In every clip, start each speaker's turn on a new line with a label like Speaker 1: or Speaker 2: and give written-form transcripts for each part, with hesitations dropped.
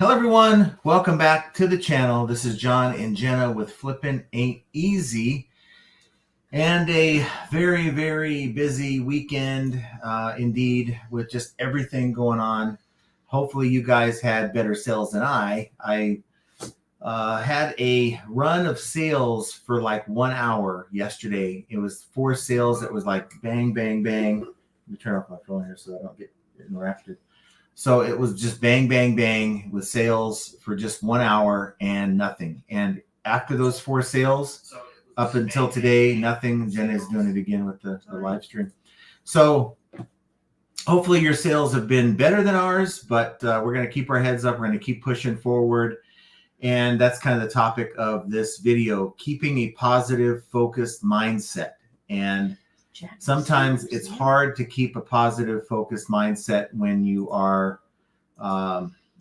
Speaker 1: Hello everyone, welcome back to the channel. This is John and Jenna with Flippin' Ain't Easy, and a very busy weekend indeed, with just everything going on. Hopefully you guys had better sales than I had a run of sales for like 1 hour yesterday. It was 4 sales. It was like bang. Let me turn off my phone here so I don't get interrupted. So it was just bang with sales for just 1 hour and nothing. And after those 4 sales, up until today, nothing. Jenna is doing it again with the live stream. So hopefully your sales have been better than ours, but we're going to keep our heads up. We're going to keep pushing forward. And that's kind of the topic of this video, keeping a positive, focused mindset. And sometimes it's hard to keep a positive, focused mindset when you are,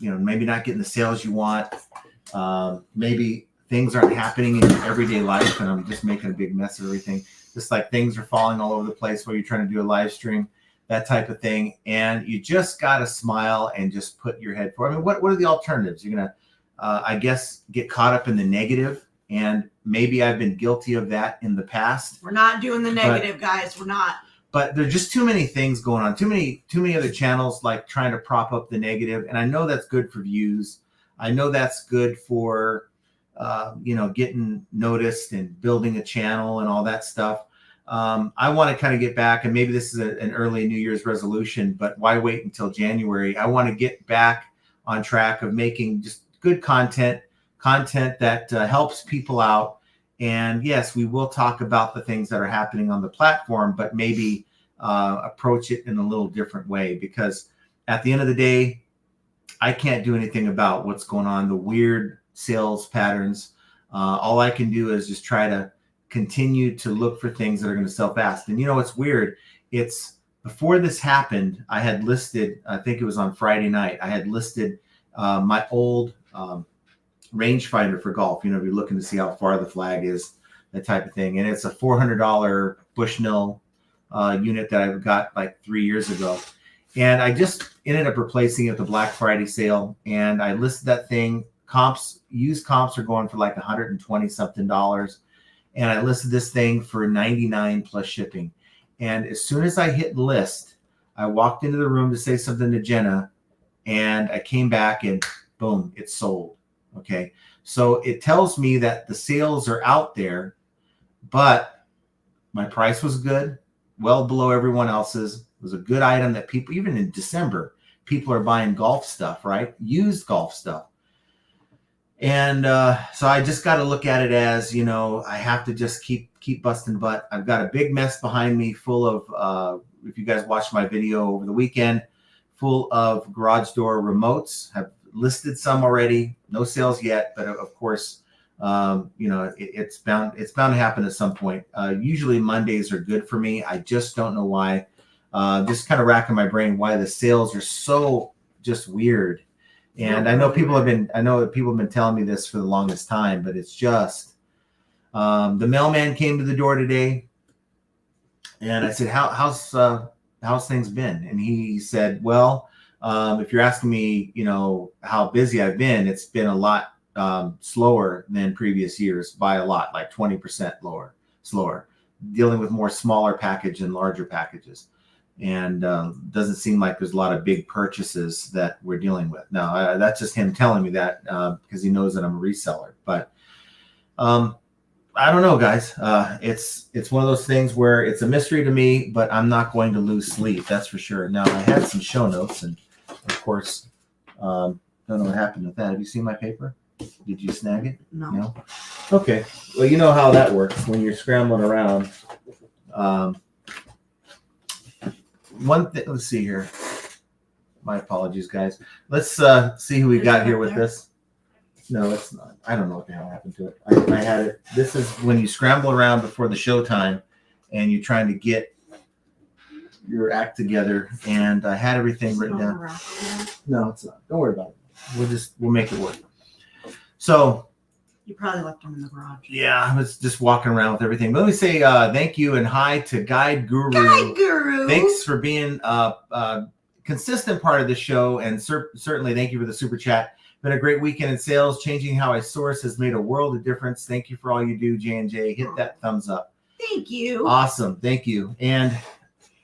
Speaker 1: maybe not getting the sales you want. Maybe things aren't happening in your everyday life, and I'm just making a big mess of everything. Just like things are falling all over the place while you're trying to do a live stream, that type of thing. And you just got to smile and just put your head forward. I mean, what are the alternatives? You're going to, I guess, get caught up in the negative. And maybe I've been guilty of that in the past.
Speaker 2: We're not doing the negative, guys. We're not.
Speaker 1: But there's just too many things going on. Too many other channels like trying to prop up the negative. And I know that's good for views. I know that's good for, getting noticed and building a channel and all that stuff. I want to kind of get back, and maybe this is an early New Year's resolution, but why wait until January? I want to get back on track of making just good content that helps people out. And yes, we will talk about the things that are happening on the platform, but maybe approach it in a little different way, because at the end of the day, I can't do anything about what's going on, the weird sales patterns. All I can do is just try to continue to look for things that are going to sell fast. And it's weird. It's before this happened, I had listed, I think it was on Friday night, I had listed my old rangefinder for golf. If you're looking to see how far the flag is, that type of thing. And it's a $400 Bushnell unit that I got like 3 years ago. And I just ended up replacing it at the Black Friday sale. And I listed that thing. Used comps are going for like $120 something. And I listed this thing for $99 plus shipping. And as soon as I hit list, I walked into the room to say something to Jenna, and I came back and boom, it's sold. Okay. So it tells me that the sales are out there, but my price was good, well below everyone else's. It was a good item that people, even in December, people are buying golf stuff, right? Used golf stuff. And so I just got to look at it as, I have to just keep busting butt. I've got a big mess behind me full of, if you guys watched my video over the weekend, full of garage door remotes. Have listed some already, no sales yet, but of course, it's bound to happen at some point. Usually Mondays are good for me. I just don't know why. Just kind of racking my brain why the sales are so just weird. And I know people have been telling me this for the longest time, but it's just the mailman came to the door today, and I said, how's things been? And he said, well, if you're asking me, how busy I've been, it's been a lot slower than previous years by a lot, like 20% slower, dealing with more smaller package and larger packages. And doesn't seem like there's a lot of big purchases that we're dealing with. Now, that's just him telling me that because he knows that I'm a reseller. But I don't know, guys. It's one of those things where it's a mystery to me, but I'm not going to lose sleep. That's for sure. Now, I had some show notes, and of course, don't know what happened with that. Have you seen my paper? Did you snag it?
Speaker 2: No.
Speaker 1: Okay. Well, you know how that works when you're scrambling around. One thing. Let's see here. My apologies, guys. Let's see who we got here with this. No, it's not. I don't know what the hell happened to it. I had it. This is when you scramble around before the showtime, and you're trying to get your act together. And I had everything written down. No, it's not. Don't worry about it. We'll make it work. So
Speaker 2: you probably left them in the garage.
Speaker 1: Yeah, I was just walking around with everything. But let me say thank you and hi to Guide Guru.
Speaker 2: Guide Guru.
Speaker 1: Thanks for being consistent part of the show, and certainly thank you for the super chat. Been a great weekend in sales. Changing how I source has made a world of difference. Thank you for all you do, J&J. Hit that thumbs up.
Speaker 2: Thank you.
Speaker 1: Awesome. Thank you. And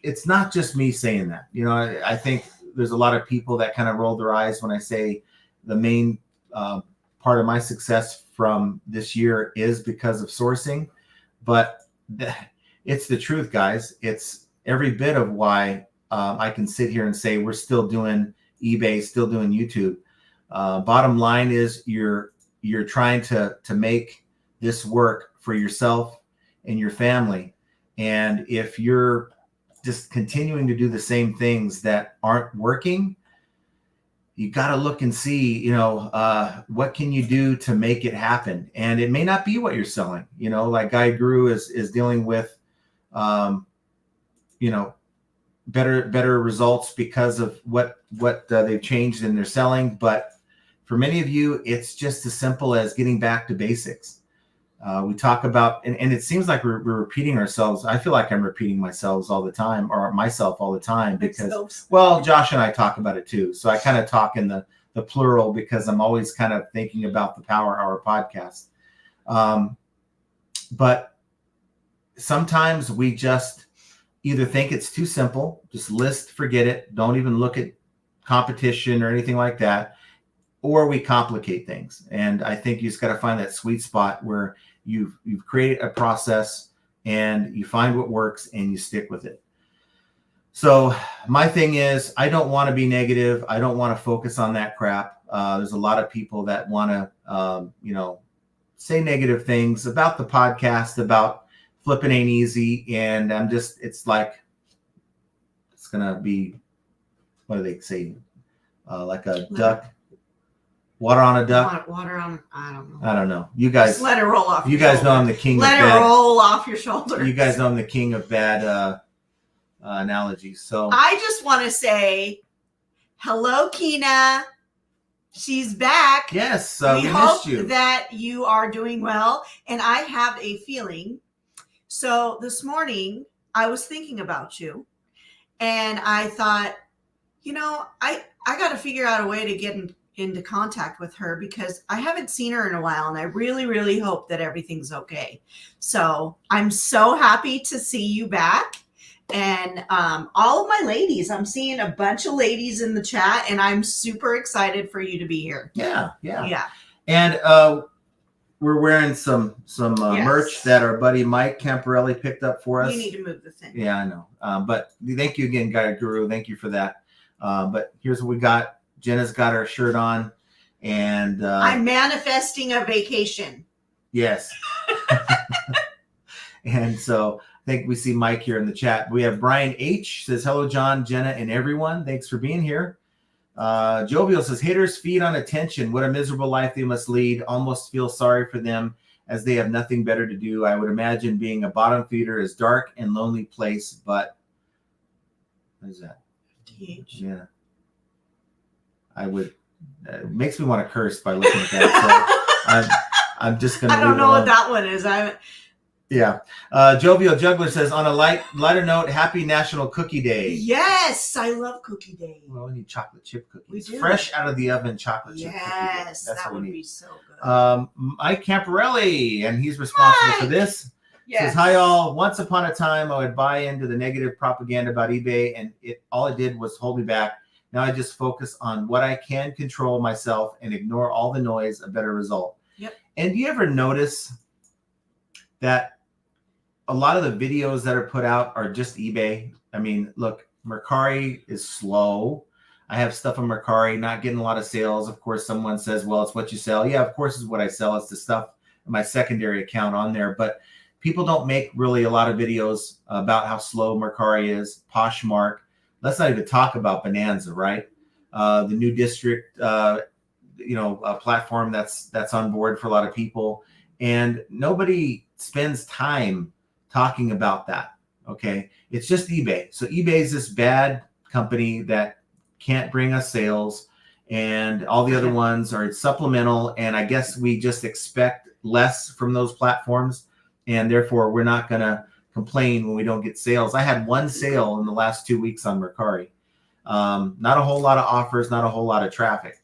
Speaker 1: it's not just me saying that. You know, I think there's a lot of people that kind of roll their eyes when I say the main part of my success from this year is because of sourcing. But it's the truth, guys. It's every bit of why I can sit here and say we're still doing eBay, still doing YouTube. Bottom line is you're trying to make this work for yourself and your family. And if you're just continuing to do the same things that aren't working, you got to look and see, you know, what can you do to make it happen? And it may not be what you're selling, you know, like Guy Guru is dealing with, you know, better results because of what they've changed in their selling. But for many of you, it's just as simple as getting back to basics. We talk about, and it seems like we're repeating ourselves. I feel like I'm repeating myself all the time, or myself all the time, because, well, Josh and I talk about it too. So I kind of talk in the plural because I'm always kind of thinking about the Power Hour podcast. But sometimes we just either think it's too simple, just list, forget it, don't even look at competition or anything like that, or we complicate things. And I think you just got to find that sweet spot where you've created a process and you find what works and you stick with it. So my thing is, I don't want to be negative. I don't want to focus on that crap. There's a lot of people that want to, you know, say negative things about the podcast, about flipping ain't easy. And I'm just, it's like, it's going to be, what do they say? Like a duck. Water on a duck?
Speaker 2: Water on, I don't know.
Speaker 1: I don't know. You guys.
Speaker 2: Just let it roll off.
Speaker 1: You guys know I'm the king of bad.
Speaker 2: Let it roll off your shoulder.
Speaker 1: You guys know I'm the king of bad analogies. So
Speaker 2: I just want to say, hello, Kina. She's back.
Speaker 1: Yes,
Speaker 2: we
Speaker 1: we
Speaker 2: hope
Speaker 1: missed you.
Speaker 2: that you are doing well. And I have a feeling. So this morning, I was thinking about you. And I thought, you know, I got to figure out a way to get into contact with her because I haven't seen her in a while. And I really, really hope that everything's okay. So I'm so happy to see you back. And all of my ladies, I'm seeing a bunch of ladies in the chat, and I'm super excited for you to be here.
Speaker 1: Yeah.
Speaker 2: And
Speaker 1: we're wearing some
Speaker 2: Yes.
Speaker 1: merch that our buddy Mike Camparelli picked up for us.
Speaker 2: You need to move the thing.
Speaker 1: Yeah, I know. But thank you again, Guy Guru. Thank you for that. But here's what we got. Jenna's got her shirt on, and
Speaker 2: I'm manifesting a vacation.
Speaker 1: Yes. And so I think we see Mike here in the chat. We have Brian H. says, hello, John, Jenna, and everyone. Thanks for being here. Jovial says, haters feed on attention. What a miserable life they must lead. Almost feel sorry for them as they have nothing better to do. I would imagine being a bottom feeder is dark and lonely place, but what is that?
Speaker 2: TH.
Speaker 1: Yeah. I would, it makes me want to curse by looking at that. So I'm just going to
Speaker 2: I don't know what that one is.
Speaker 1: Yeah. Jovial Juggler says, on a lighter note, happy National Cookie Day.
Speaker 2: Yes, I love Cookie Day.
Speaker 1: Well, we need chocolate chip cookies.
Speaker 2: We do.
Speaker 1: Fresh out of the oven chocolate chip cookies.
Speaker 2: Yes,
Speaker 1: That's
Speaker 2: that
Speaker 1: what we
Speaker 2: would
Speaker 1: need.
Speaker 2: be so good.
Speaker 1: Mike Camparelli, and he's responsible for this.
Speaker 2: Yes.
Speaker 1: Says, hi all. Once upon a time, I would buy into the negative propaganda about eBay, and all it did was hold me back. Now I just focus on what I can control myself and ignore all the noise, a better result.
Speaker 2: Yep.
Speaker 1: And do you ever notice that a lot of the videos that are put out are just eBay? I mean, look, Mercari is slow. I have stuff on Mercari, not getting a lot of sales. Of course, someone says, well, it's what you sell. Yeah, of course, it's what I sell. It's the stuff in my secondary account on there. But people don't make really a lot of videos about how slow Mercari is. Poshmark. Let's not even talk about Bonanza, right? The new district, platform that's on board for a lot of people. And nobody spends time talking about that, okay? It's just eBay. So eBay is this bad company that can't bring us sales, and all the other ones are supplemental, and I guess we just expect less from those platforms, and therefore we're not going to complain when we don't get sales. I had one sale in the last 2 weeks on Mercari. Not a whole lot of offers, not a whole lot of traffic.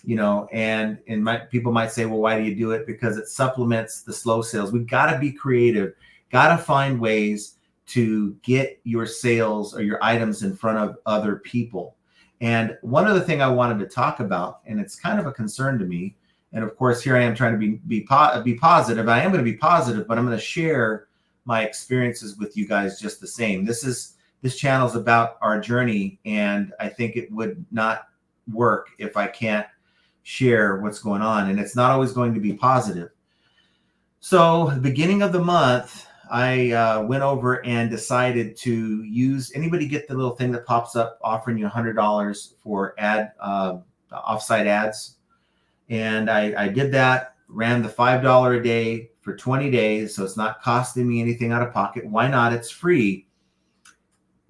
Speaker 1: People might say, well, why do you do it? Because it supplements the slow sales. We've got to be creative, got to find ways to get your sales or your items in front of other people. And one other thing I wanted to talk about, and it's kind of a concern to me, and of course, here I am trying to be positive. I am going to be positive, but I'm going to share my experiences with you guys just the same. This channel is about our journey, and I think it would not work if I can't share what's going on, and it's not always going to be positive. So, the beginning of the month, I went over and decided to use. Anybody get the little thing that pops up offering you $100 for offsite ads? And I did that, ran the $5 a day for 20 days. So it's not costing me anything out of pocket. Why not? It's free.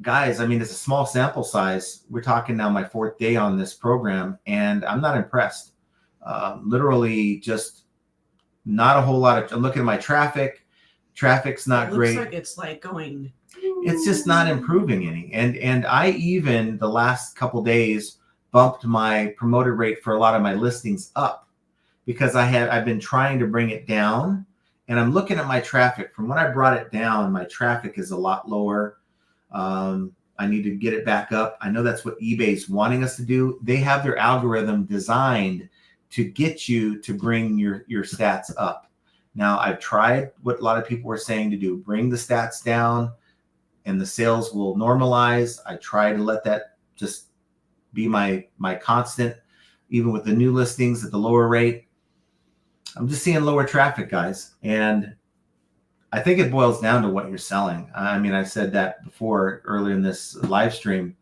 Speaker 1: Guys, I mean, it's a small sample size. We're talking now my 4th day on this program, and I'm not impressed. Literally just not a whole lot of, I'm looking at my traffic. Traffic's not great.
Speaker 2: Looks like it's like going.
Speaker 1: It's just not improving any. And I even the last couple days bumped my promoted rate for a lot of my listings up because I've been trying to bring it down, and I'm looking at my traffic. From when I brought it down, my traffic is a lot lower. I need to get it back up. I know that's what eBay's wanting us to do. They have their algorithm designed to get you to bring your stats up. Now, I've tried what a lot of people were saying to do, bring the stats down and the sales will normalize. I try to let that just be my constant, even with the new listings at the lower rate. I'm just seeing lower traffic, guys. And I think it boils down to what you're selling. I mean, I said that before earlier in this live stream,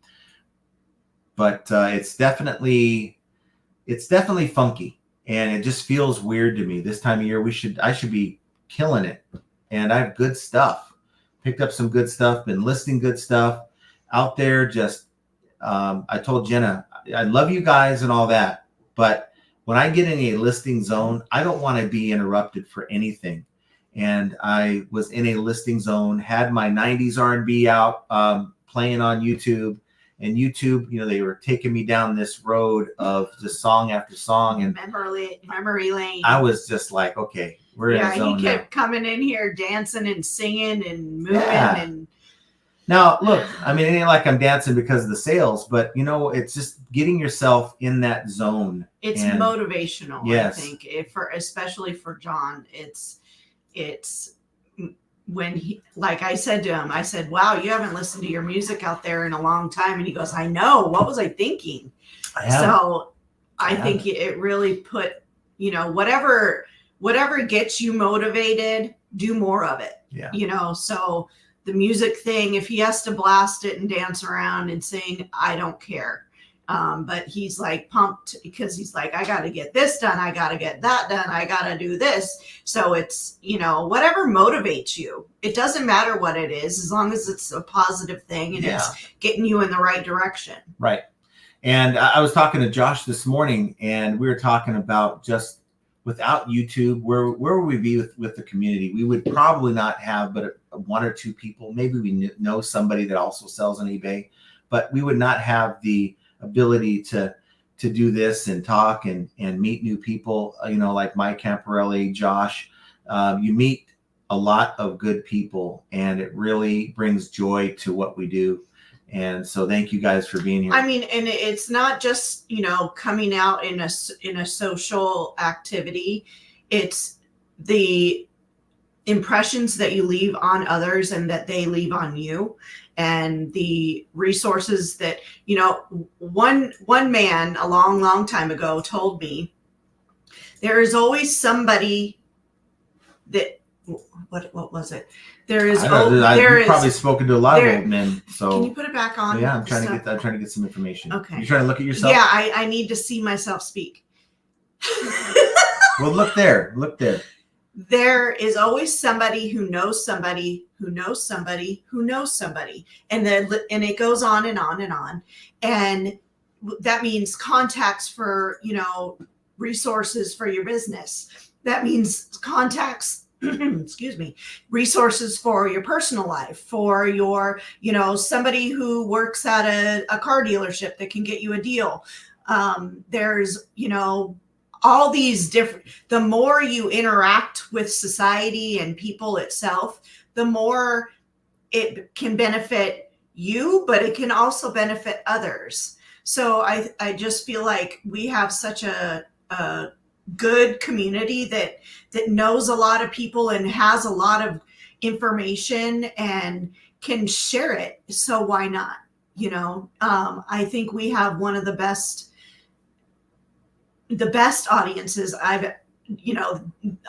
Speaker 1: but it's definitely funky. And it just feels weird to me. This time of year, I should be killing it. And I have good stuff. Picked up some good stuff, been listing good stuff out there. Just, I told Jenna, I love you guys and all that. But when I get in a listing zone, I don't want to be interrupted for anything. And I was in a listing zone, had my 90s R&B out, playing on YouTube. And YouTube, they were taking me down this road of just song after song, and
Speaker 2: memory lane.
Speaker 1: I was just like, okay, we're in a zone.
Speaker 2: He kept coming in here dancing and singing and moving. Yeah. And
Speaker 1: now, look, I mean, it ain't like I'm dancing because of the sales, but it's just getting yourself in that zone.
Speaker 2: It's motivational.
Speaker 1: Yes.
Speaker 2: I think, especially for John, it's when he, like I said to him, I said, wow, you haven't listened to your music out there in a long time. And he goes, I know. What was I thinking? I think it really put, whatever gets you motivated, do more of it.
Speaker 1: Yeah.
Speaker 2: So the music thing, if he has to blast it and dance around and sing, I don't care. But he's like pumped because he's like, I got to get this done. I got to get that done. I got to do this. So it's, whatever motivates you. It doesn't matter what it is, as long as it's a positive thing and it's getting you in the right direction.
Speaker 1: Right. And I was talking to Josh this morning, and we were talking about just without YouTube, where would we be with the community? We would probably not have but one or two people. Maybe we know somebody that also sells on eBay, but we would not have the ability to do this and talk and meet new people, like Mike Camparelli, Josh. You meet a lot of good people, and it really brings joy to what we do. And so thank you guys for being here.
Speaker 2: I mean, and it's not just, coming out in a social activity. It's the impressions that you leave on others and that they leave on you, and the resources that, one man a long time ago told me, there is always somebody that, what was it? You've
Speaker 1: probably spoken to a lot of old men. So
Speaker 2: can you put it back on?
Speaker 1: Yeah, I'm trying to get some information.
Speaker 2: Okay.
Speaker 1: You're trying to look at yourself?
Speaker 2: Yeah, I need to see myself speak.
Speaker 1: Well, look there.
Speaker 2: There is always somebody who knows somebody who knows somebody who knows somebody. And it goes on and on and on. And that means contacts for, resources for your business. That means contacts, resources for your personal life, for your, somebody who works at a car dealership that can get you a deal. There's, all these different, the more you interact with society and people itself, the more it can benefit you, but it can also benefit others. So I just feel like we have such a good community that knows a lot of people and has a lot of information and can share it. So why not? I think we have one of the best audiences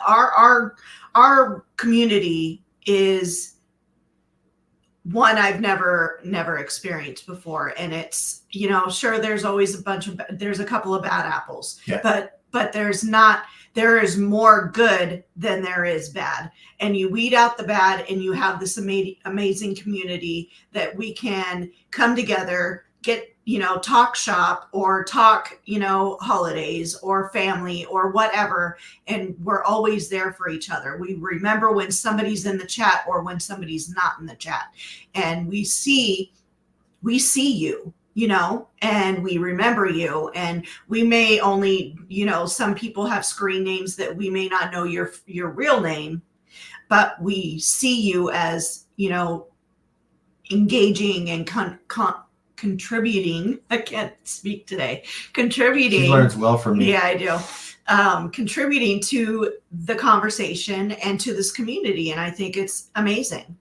Speaker 2: our community is one I've never experienced before. And it's, sure, there's always there's a couple of bad apples,
Speaker 1: yeah.
Speaker 2: but there is more good than there is bad. And you weed out the bad and you have this amazing community that we can come together, get, talk shop or talk, holidays or family or whatever. And we're always there for each other. We remember when somebody's in the chat or when somebody's not in the chat, and we see you, and we remember you. And we may only, some people have screen names that we may not know your real name, but we see you as, engaging and contributing. I can't speak today. Contributing.
Speaker 1: She learns well from me.
Speaker 2: Yeah, I do. Contributing to the conversation and to this community. And I think it's amazing.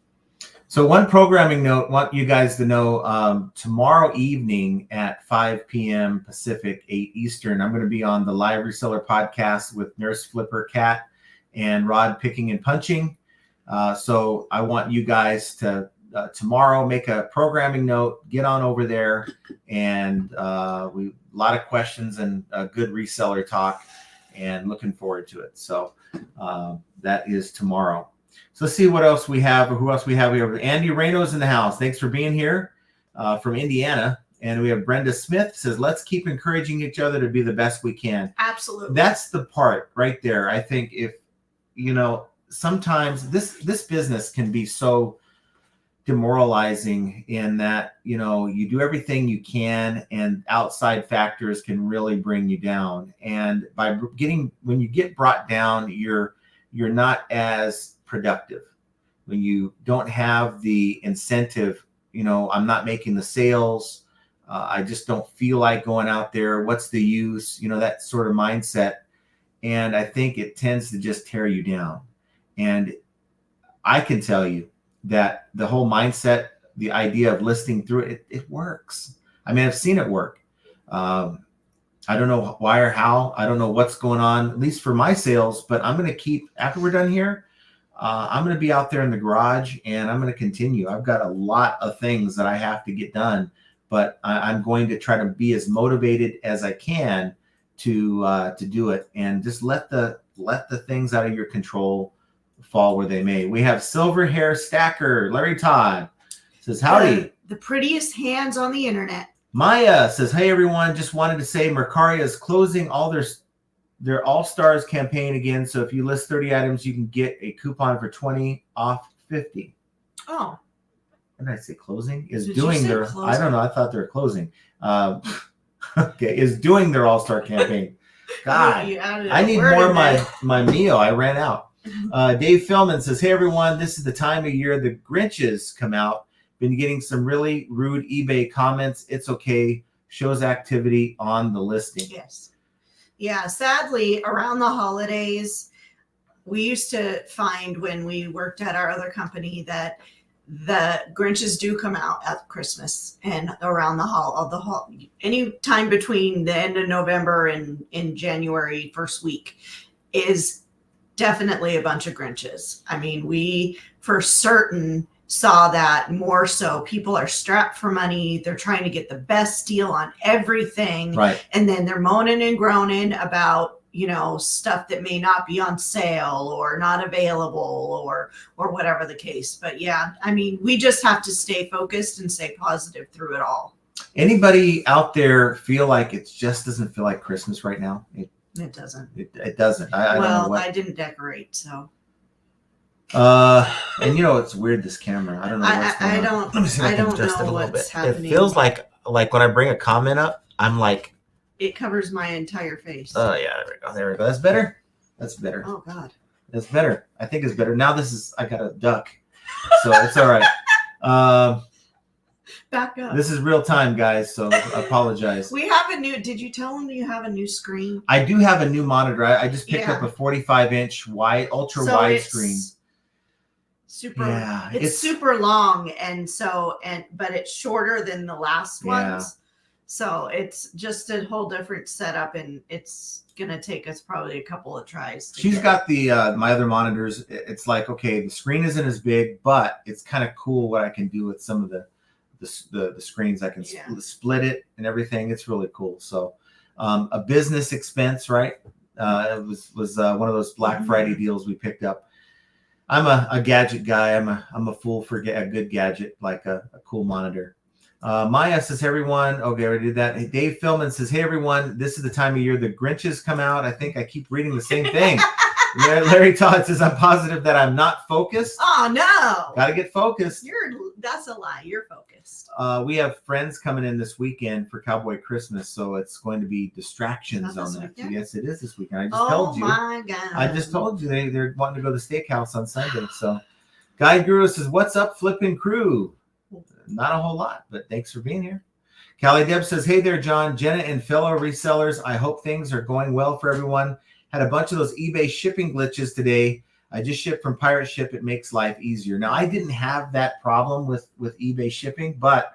Speaker 1: So one programming note, want you guys to know, tomorrow evening at 5 p.m. Pacific, 8 Eastern, I'm going to be on the Live Reseller podcast with Nurse Flipper Cat and Rod Picking and Punching. So I want you guys to tomorrow make a programming note, get on over there, and a lot of questions and good reseller talk, and looking forward to it. So that is tomorrow. So let's see what else we have, or who else we have here. Andy Reno's in the house. Thanks for being here from Indiana. And we have Brenda Smith says, let's keep encouraging each other to be the best we can.
Speaker 2: Absolutely.
Speaker 1: That's the part right there. I think if, sometimes this business can be so demoralizing in that, you do everything you can and outside factors can really bring you down. And when you get brought down, you're not as productive. When you don't have the incentive, I'm not making the sales. I just don't feel like going out there. What's the use? That sort of mindset. And I think it tends to just tear you down. And I can tell you that the whole mindset, the idea of listing through it works. I mean, I've seen it work. I don't know why or how. I don't know what's going on, at least for my sales, but I'm going to keep, after we're done here, I'm going to be out there in the garage and I'm going to continue. I've got a lot of things that I have to get done, but I'm going to try to be as motivated as I can to do it, and just let the things out of your control fall where they may. We have Silver Hair Stacker, Larry Todd says, howdy.
Speaker 2: The prettiest hands on the internet.
Speaker 1: Maya says, hey everyone, just wanted to say Mercaria is closing all their All-Stars campaign again. So if you list 30 items, you can get a coupon for 20 off 50.
Speaker 2: Oh.
Speaker 1: What did I say? Closing?
Speaker 2: Did
Speaker 1: doing their closing? I don't know. I thought they were closing. Okay, is doing their All-Star campaign. God, I need more of my Mio. I ran out. Dave Philman says, hey everyone, this is the time of year the Grinches come out. Been getting some really rude eBay comments. It's okay. Shows activity on the listing.
Speaker 2: Yes. Yeah, sadly, around the holidays, we used to find when we worked at our other company that the Grinches do come out at Christmas and around any time between the end of November and in January, first week, is definitely a bunch of Grinches. I mean, we for certain saw that more so. People are strapped for money. They're trying to get the best deal on everything.
Speaker 1: Right.
Speaker 2: And then they're moaning and groaning about, stuff that may not be on sale or not available or whatever the case. But yeah, I mean, we just have to stay focused and stay positive through it all.
Speaker 1: Anybody out there feel like it just doesn't feel like Christmas right now?
Speaker 2: It doesn't.
Speaker 1: It doesn't. I don't know what.
Speaker 2: I didn't decorate, so.
Speaker 1: And it's weird, this camera. I don't know what's going on.
Speaker 2: Let me see if
Speaker 3: I
Speaker 2: don't
Speaker 3: adjust
Speaker 2: know
Speaker 3: it a little
Speaker 2: what's
Speaker 3: bit.
Speaker 2: happening.
Speaker 3: It feels like when I bring a comment up, I'm like
Speaker 2: It covers my entire face.
Speaker 1: Oh yeah, there we go. There we go. That's better. That's better.
Speaker 2: Oh God.
Speaker 1: That's better. I think it's better. Now I got a duck, so it's all right.
Speaker 2: Back up.
Speaker 1: This is real time, guys, so I apologize.
Speaker 2: We have a new. Did you tell them you have a new screen?
Speaker 1: I do have a new monitor. I just picked up a 45-inch wide, ultra wide screen.
Speaker 2: Super.
Speaker 1: Yeah,
Speaker 2: it's super long, but it's shorter than the last ones. So it's just a whole different setup, and it's gonna take us probably a couple of tries.
Speaker 1: She's got the my other monitors. It's like, okay, the screen isn't as big, but it's kind of cool what I can do with some of the screens. I can split it and everything. It's really cool. So a business expense, right? It was one of those Black Friday deals we picked up. I'm a gadget guy. I'm a fool for a good gadget, like a cool monitor. Maya says, hey, everyone. Okay, I did that. Hey, Dave Philman says, hey, everyone. This is the time of year the Grinches come out. I think I keep reading the same thing. Larry Todd says, I'm positive that I'm not focused.
Speaker 2: Oh, no.
Speaker 1: Got to get focused.
Speaker 2: That's a lie. You're focused.
Speaker 1: We have friends coming in this weekend for Cowboy Christmas, so it's going to be distractions on that.
Speaker 2: Weekend?
Speaker 1: Yes, it is this weekend. I just told you.
Speaker 2: Oh, my God.
Speaker 1: I just told you they're wanting to go to the steakhouse on Sunday. So Guy Guru says, what's up, flipping crew? Not a whole lot, but thanks for being here. Callie Deb says, hey there, John, Jenna, and fellow resellers. I hope things are going well for everyone. Had a bunch of those eBay shipping glitches today. I just shipped from Pirate Ship. It makes life easier. Now, I didn't have that problem with eBay shipping, but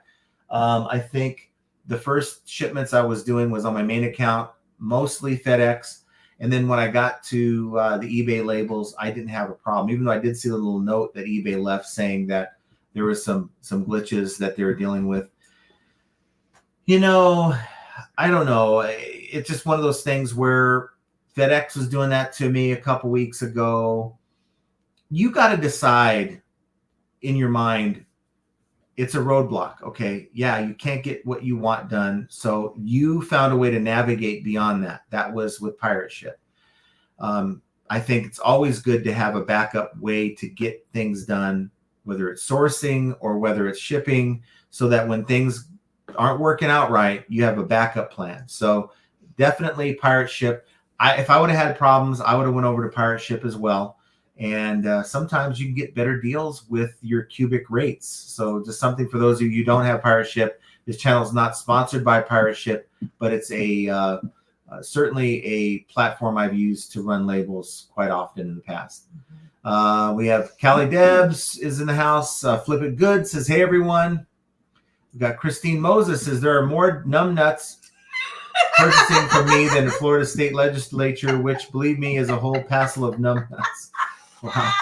Speaker 1: I think the first shipments I was doing was on my main account, mostly FedEx. And then when I got to the eBay labels, I didn't have a problem, even though I did see the little note that eBay left saying that there was some glitches that they were dealing with. You know, I don't know. It's just one of those things where FedEx was doing that to me a couple weeks ago. You got to decide in your mind, it's a roadblock. Okay. Yeah, you can't get what you want done. So you found a way to navigate beyond that. That was with Pirate Ship. I think it's always good to have a backup way to get things done, whether it's sourcing or whether it's shipping, so that when things aren't working out right, you have a backup plan. So definitely Pirate Ship. If I would have had problems, I would have went over to Pirate Ship as well. And sometimes you can get better deals with your cubic rates. So just something for those of you who don't have Pirate Ship. This channel is not sponsored by Pirate Ship, but it's certainly a platform I've used to run labels quite often in the past. We have Callie Debs is in the house. Flip It Good says, hey, everyone. We've got Christine Moses says, there are more numbnuts purchasing from me than the Florida State Legislature, which, believe me, is a whole passel of numbnuts. Wow.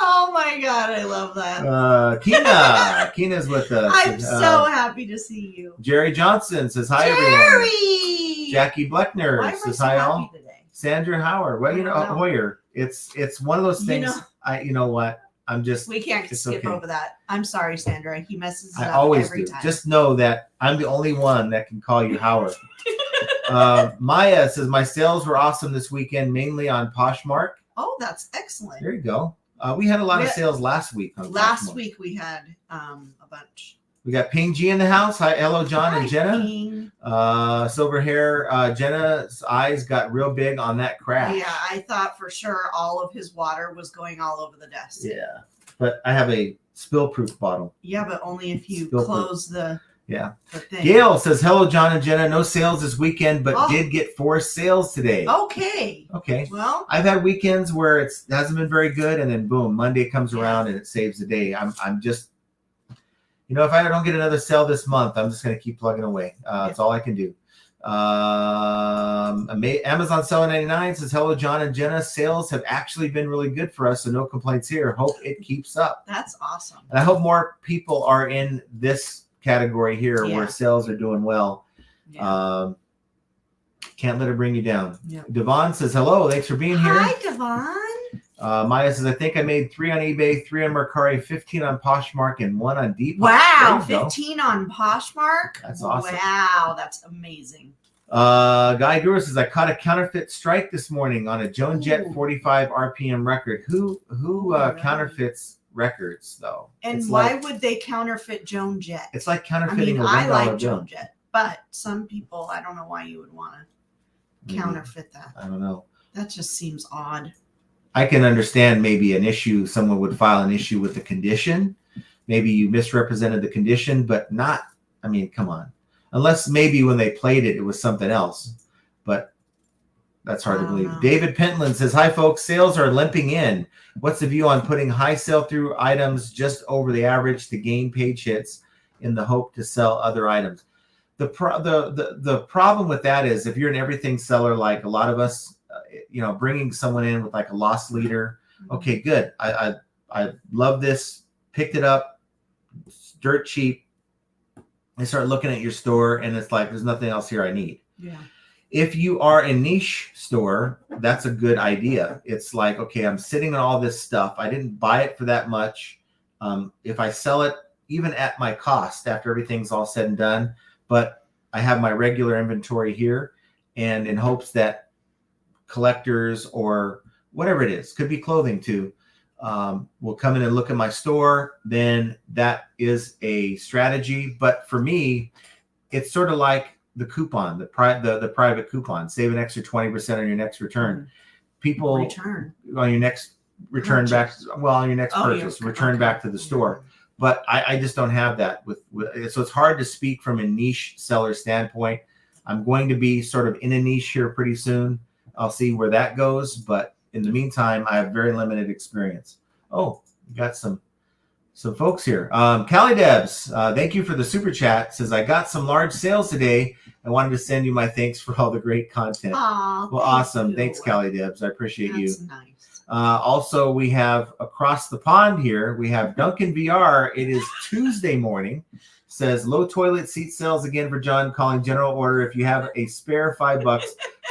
Speaker 2: Oh, my God. I love that.
Speaker 1: Keena's with us.
Speaker 2: I'm so happy to see you.
Speaker 1: Jerry Johnson says, hi, everyone. Jackie Bleckner says, hi, all. Sandra Howard. Well, Hoyer. It's one of those things. You know what?
Speaker 2: We can't skip over that. I'm sorry, Sandra. He messes it up
Speaker 1: always
Speaker 2: every
Speaker 1: do.
Speaker 2: time.
Speaker 1: Just know that I'm the only one that can call you Howard. Maya says, my sales were awesome this weekend, mainly on Poshmark.
Speaker 2: Oh, that's excellent.
Speaker 1: There you go. We had a lot of sales last week.
Speaker 2: Last week we had a bunch.
Speaker 1: We got Ping G in the house. Hi, hello, John and Jenna.
Speaker 2: Ping.
Speaker 1: Silver hair. Jenna's eyes got real big on that crash.
Speaker 2: Yeah, I thought for sure all of his water was going all over the desk.
Speaker 1: Yeah, but I have a spill-proof bottle.
Speaker 2: Yeah, but only if you close the thing.
Speaker 1: Gail says, hello, John and Jenna. No sales this weekend, but did get 4 sales today.
Speaker 2: Okay.
Speaker 1: Well, I've had weekends where it hasn't been very good, and then boom, Monday comes around and it saves the day. I'm just, if I don't get another sale this month, I'm just going to keep plugging away. That's all I can do. Amazon Seller 99 says, hello, John and Jenna. Sales have actually been really good for us, so no complaints here. Hope it keeps up.
Speaker 2: That's awesome.
Speaker 1: And I hope more people are in this category here where sales are doing well. Can't let it bring you down. Devon says, hello. Thanks for being here.
Speaker 2: Hi, Devon.
Speaker 1: Maya says, I think I made 3 on eBay, 3 on Mercari, 15 on Poshmark, and 1 on Depop.
Speaker 2: Wow, 15 on Poshmark?
Speaker 1: That's awesome.
Speaker 2: Wow, that's amazing.
Speaker 1: Guy Guru says, I caught a counterfeit strike this morning on a Joan Jett 45 RPM record. Who counterfeits records, though?
Speaker 2: And why would they counterfeit Joan Jett?
Speaker 1: It's like counterfeiting a $1
Speaker 2: I like
Speaker 1: bill.
Speaker 2: Joan Jett. But some people, I don't know why you would want to
Speaker 1: Maybe.
Speaker 2: counterfeit that.
Speaker 1: I don't know.
Speaker 2: That just seems odd.
Speaker 1: I can understand maybe an issue. Someone would file an issue with the condition. Maybe you misrepresented the condition, but not, I mean, come on. Unless maybe when they played it, it was something else. But that's hard to believe.
Speaker 2: Know.
Speaker 1: David Pentland says, hi, folks. Sales are limping in. What's the view on putting high sell-through items just over the average to gain page hits in the hope to sell other items? The problem with that is if you're an everything seller, like a lot of us, bringing someone in with like a loss leader. Okay, good. I love this. Picked it up. It's dirt cheap. They start looking at your store and it's like, there's nothing else here I need.
Speaker 2: Yeah.
Speaker 1: If you are a niche store, that's a good idea. It's like, okay, I'm sitting on all this stuff. I didn't buy it for that much. If I sell it, even at my cost after everything's all said and done, but I have my regular inventory here, and in hopes that collectors or whatever it is, could be clothing too, will come in and look at my store, then that is a strategy. But for me, it's sort of like the coupon, the private coupon, save an extra 20% on your next return. People
Speaker 2: return
Speaker 1: on your next return
Speaker 2: purchase.
Speaker 1: on your next purchase, return back to the store. But I just don't have that with, so it's hard to speak from a niche seller standpoint. I'm going to be sort of in a niche here pretty soon. I'll see where that goes. But in the meantime, I have very limited experience. Oh, we got some folks here. Callie Debs, thank you for the super chat. Says, I got some large sales today. I wanted to send you my thanks for all the great content.
Speaker 2: Aw,
Speaker 1: well, awesome. Thanks, Callie Debs. I appreciate you.
Speaker 2: That's nice.
Speaker 1: Also, we have across the pond here, we have Duncan VR. It is Tuesday morning. Says, low toilet seat sales again for John, calling general order. If you have a spare $5,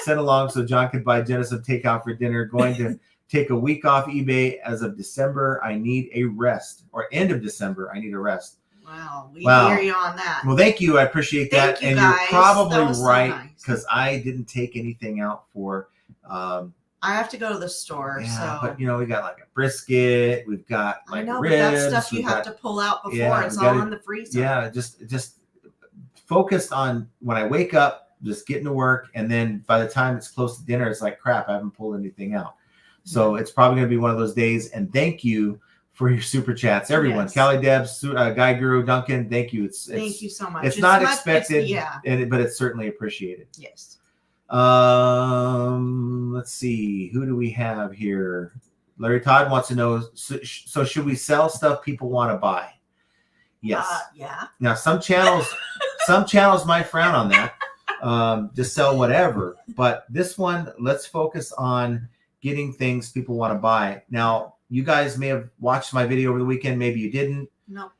Speaker 1: send along so John can buy Jenna some takeout for dinner. Going to take a week off eBay as of December. I need a rest, or end of December. I need a rest.
Speaker 2: Wow. We hear you on that.
Speaker 1: Well, thank you. I appreciate that.
Speaker 2: Thank you,
Speaker 1: and
Speaker 2: guys.
Speaker 1: You're probably
Speaker 2: so
Speaker 1: right, because I didn't take anything out for
Speaker 2: I have to go to the store.
Speaker 1: yeah,
Speaker 2: so
Speaker 1: but we got like a brisket, we've got like
Speaker 2: I know,
Speaker 1: ribs,
Speaker 2: but that stuff you have to pull out before.
Speaker 1: Yeah,
Speaker 2: it's
Speaker 1: we
Speaker 2: all
Speaker 1: gotta-
Speaker 2: in the freezer.
Speaker 1: yeah, just focused on when I wake up, just getting to work, and then by the time it's close to dinner, it's like crap, I haven't pulled anything out. So it's probably going to be one of those days. And thank you for your super chats, everyone.
Speaker 2: Yes.
Speaker 1: Callie Debs, Guy Guru, Duncan, thank you.
Speaker 2: Thank you so much.
Speaker 1: It's not expected,
Speaker 2: yeah.
Speaker 1: but it's certainly appreciated.
Speaker 2: Yes.
Speaker 1: Let's see, who do we have here? Larry Todd wants to know, so should we sell stuff people want to buy? Yes.
Speaker 2: Yeah.
Speaker 1: Now some channels might frown on that. Just sell whatever. But this one, let's focus on getting things people want to buy. Now, you guys may have watched my video over the weekend. Maybe you didn't.
Speaker 2: No.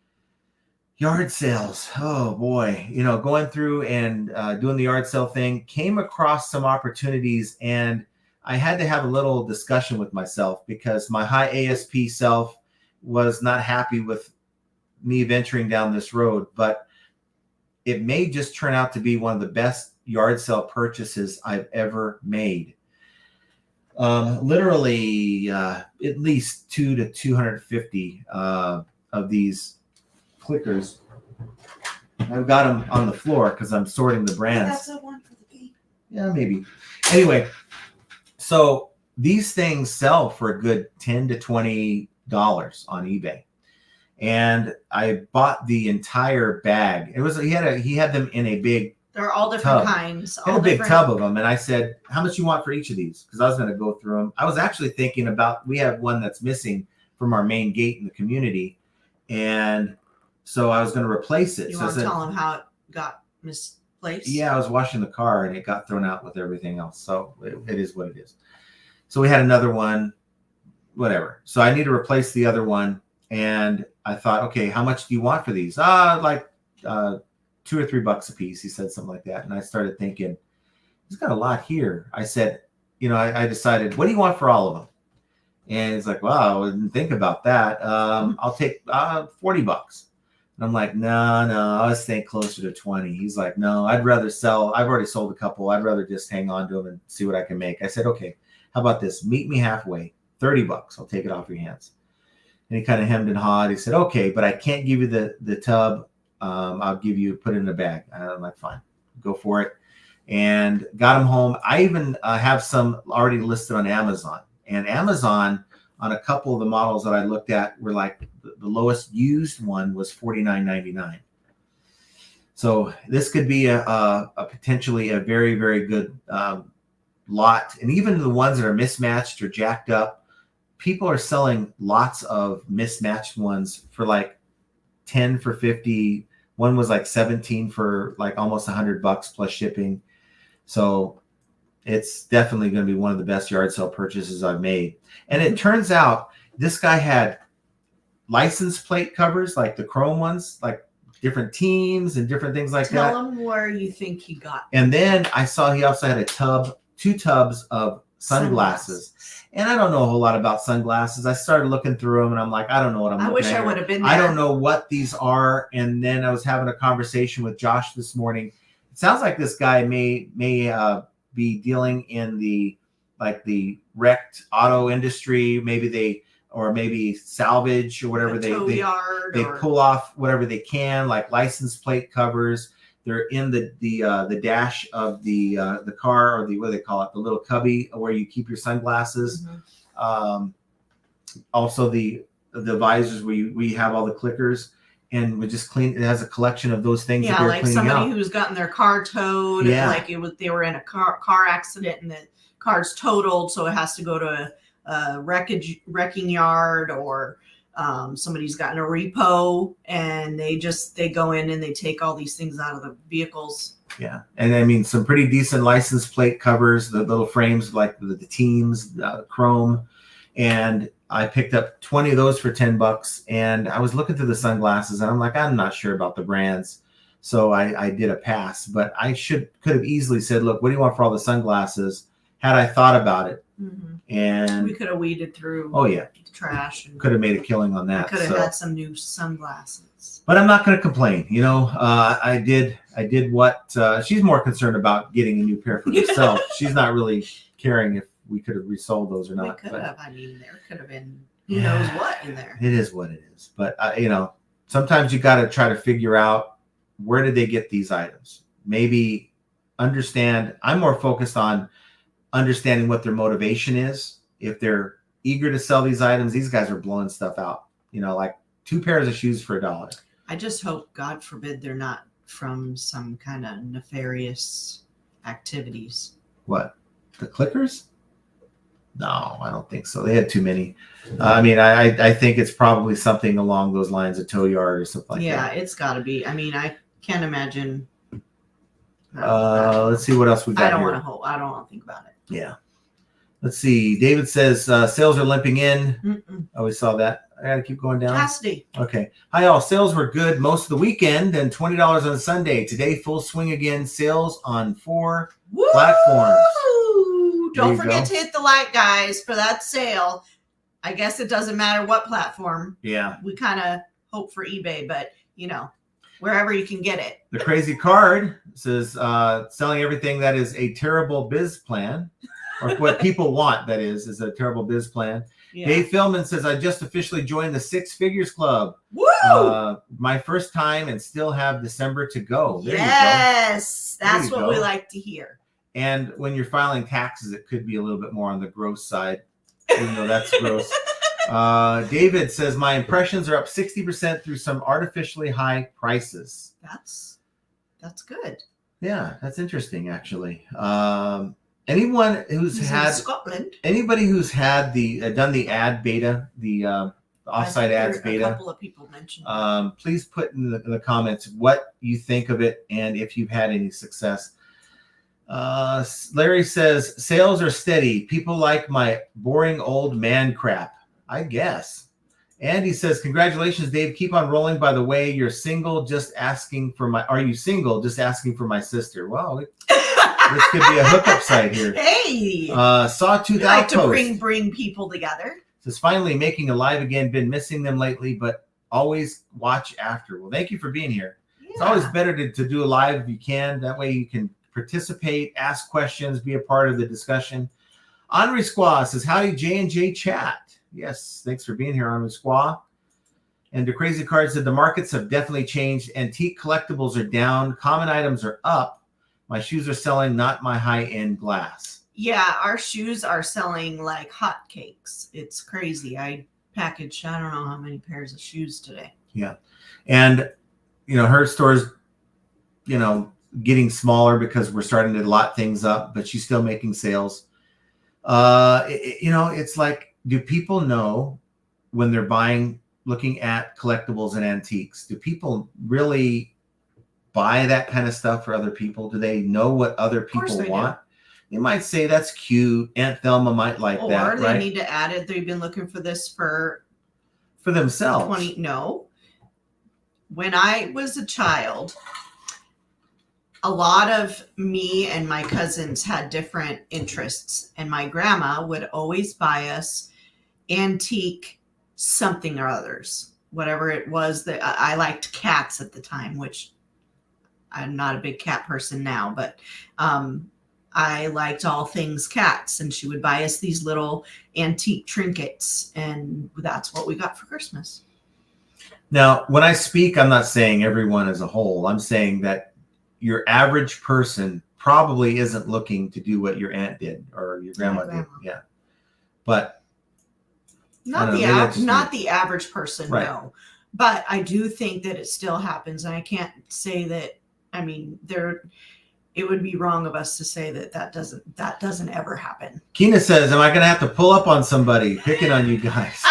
Speaker 1: Yard sales. Oh boy. Going through and doing the yard sale thing, came across some opportunities, and I had to have a little discussion with myself because my high ASP self was not happy with me venturing down this road, but it may just turn out to be one of the best yard sale purchases I've ever made. Literally at least 200 to 250 of these clickers. I've got them on the floor because I'm sorting the brands.
Speaker 2: That's the one for the game.
Speaker 1: Yeah, maybe. Anyway, so these things sell for a good $10 to $20 on eBay. And I bought the entire bag. He had them in a big
Speaker 2: They're all different
Speaker 1: tub.
Speaker 2: kinds.
Speaker 1: I had a big tub of them, and I said, how much you want for each of these? Because I was going to go through them. I was actually thinking about, we have one that's missing from our main gate in the community, and so I was going to replace it.
Speaker 2: You
Speaker 1: so
Speaker 2: want
Speaker 1: I
Speaker 2: to
Speaker 1: said,
Speaker 2: tell them how it got misplaced?
Speaker 1: yeah, I was washing the car, and it got thrown out with everything else. So it is what it is. So we had another one, whatever. So I need to replace the other one, and I thought, okay, how much do you want for these? Like $2 or $3 a piece. He said something like that. And I started thinking, he's got a lot here. I said, I decided, what do you want for all of them? And he's like, wow, I didn't think about that. I'll take $40. And I'm like, no, I was thinking closer to 20. He's like, no, I'd rather sell. I've already sold a couple. I'd rather just hang on to them and see what I can make. I said, okay, how about this? Meet me halfway, $30. I'll take it off your hands. And he kind of hemmed and hawed. He said, okay, but I can't give you the tub. I'll give you, put it in a bag. And I'm like, fine. go for it. And got them home. I even have some already listed on Amazon. And Amazon, on a couple of the models that I looked at, were like the lowest used one was $49.99. So this could be a potentially a very, very good lot. And even the ones that are mismatched or jacked up, people are selling lots of mismatched ones for like 10 for 50. One was like 17 for like almost $100 plus shipping. So it's definitely going to be one of the best yard sale purchases I've made. And it turns out this guy had license plate covers, like the chrome ones, like different teams and different things like that.
Speaker 2: Tell him where you think he got.
Speaker 1: And then I saw he also had two tubs of sunglasses. And I don't know a whole lot about sunglasses. I started looking through them and I'm like, I don't know what I'm looking at.
Speaker 2: I wish I would have been there.
Speaker 1: I don't know what these are. And then I was having a conversation with Josh this morning. It sounds like this guy may be dealing in the wrecked auto industry. Maybe salvage or whatever. They pull off whatever they can, like license plate covers. They're in the dash of the car, or what do they call it, the little cubby where you keep your sunglasses. Mm-hmm. Also the visors where we have all the clickers. And we just clean. It has a collection of those things.
Speaker 2: Yeah,
Speaker 1: that
Speaker 2: like somebody who's gotten their car towed. Yeah. Like they were in a car accident and the car's totaled, so it has to go to a wrecking yard, or somebody's gotten a repo, and they go in and they take all these things out of the vehicles.
Speaker 1: Yeah, and I mean some pretty decent license plate covers, the little frames like the teams, chrome, and I picked up 20 of those for $10, and I was looking through the sunglasses and I'm like, I'm not sure about the brands. So I did a pass, but I could have easily said, look, what do you want for all the sunglasses? Had I thought about it. Mm-hmm. And
Speaker 2: we could have weeded through trash and
Speaker 1: could have made a killing on that.
Speaker 2: Could have had some new sunglasses.
Speaker 1: But I'm not going to complain. I did what she's more concerned about getting a new pair for herself. She's not really caring if we could have resold those or not.
Speaker 2: We could have. I mean, there could have been who knows what in there.
Speaker 1: It is what it is. But, sometimes you got to try to figure out where did they get these items? Maybe understand. I'm more focused on understanding what their motivation is. If they're eager to sell these items, these guys are blowing stuff out. Like 2 pairs of shoes for $1.
Speaker 2: I just hope, God forbid, they're not from some kind of nefarious activities.
Speaker 1: What? The clickers? No, I don't think so. They had too many. I think it's probably something along those lines, a tow yard or something like that.
Speaker 2: Yeah, it's got to be. I can't imagine.
Speaker 1: Let's see what else we got.
Speaker 2: I don't want to think about it.
Speaker 1: Yeah. Let's see. David says sales are limping in.
Speaker 2: Mm-mm.
Speaker 1: Oh, we saw that. I got to keep going down.
Speaker 2: Cassidy.
Speaker 1: Okay. Hi, all. Sales were good most of the weekend and $20 on Sunday. Today, full swing again. Sales on 4 platforms.
Speaker 2: Don't forget to hit the like, guys, for that sale. I guess it doesn't matter what platform.
Speaker 1: Yeah.
Speaker 2: We kind of hope for eBay, but, wherever you can get it.
Speaker 1: The Crazy Card says selling everything that is a terrible biz plan, or what people want, that is a terrible biz plan. Yeah. Dave Philman says, I just officially joined the 6 Figures Club.
Speaker 2: Woo!
Speaker 1: My first time and still have December to go. There
Speaker 2: yes, you go. That's what we like to hear.
Speaker 1: And when you're filing taxes, it could be a little bit more on the gross side, even though that's gross. David says, my impressions are up 60% through some artificially high prices.
Speaker 2: That's good.
Speaker 1: Yeah, that's interesting, actually. Anyone who's had
Speaker 2: Scotland.
Speaker 1: Anybody who's had done the ad beta, the offsite ads beta.
Speaker 2: A couple of people mentioned.
Speaker 1: Please put in the comments what you think of it and if you've had any success. Larry says sales are steady. People like my boring old man crap, I guess. Andy says, congratulations, Dave. Keep on rolling. By the way, you're single, just asking for my. Are you single? Just asking for my sister. Well, this could be a hookup site here.
Speaker 2: Hey,
Speaker 1: Sawtooth
Speaker 2: you like
Speaker 1: Outpost.
Speaker 2: to bring people together.
Speaker 1: Says finally making a live again. Been missing them lately, but always watch after. Well, thank you for being here. Yeah. It's always better to do a live if you can. That way you can participate, ask questions, be a part of the discussion. Henri Squaw says, howdy, J&J chat. Yes, thanks for being here, Henri Squaw. And the Crazy Card said, the markets have definitely changed. Antique collectibles are down. Common items are up. My shoes are selling, not my high-end glass.
Speaker 2: Yeah, our shoes are selling like hotcakes. It's crazy. I packaged, I don't know how many pairs of shoes today.
Speaker 1: Yeah. And, her store's, getting smaller because we're starting to lot things up, but she's still making sales. It's like, do people know when they're looking at collectibles and antiques? Do people really buy that kind of stuff for other people? Do they know what other people want? They might say that's cute. Aunt Thelma might like that,
Speaker 2: or they need to add it. They've been looking for this for
Speaker 1: themselves.
Speaker 2: No. When I was a child, a lot of me and my cousins had different interests, and my grandma would always buy us antique something or others, whatever it was. That I liked cats at the time, which I'm not a big cat person now, but I liked all things cats, and she would buy us these little antique trinkets, and that's what we got for Christmas.
Speaker 1: Now, when I speak, I'm not saying everyone as a whole. I'm saying that your average person probably isn't looking to do what your aunt did or your grandma did. Yeah. But
Speaker 2: not the average person, right. No. But I do think that it still happens, and I can't say that. I mean, it would be wrong of us to say that doesn't ever happen.
Speaker 1: Keena says, "Am I going to have to pull up on somebody picking on you guys?"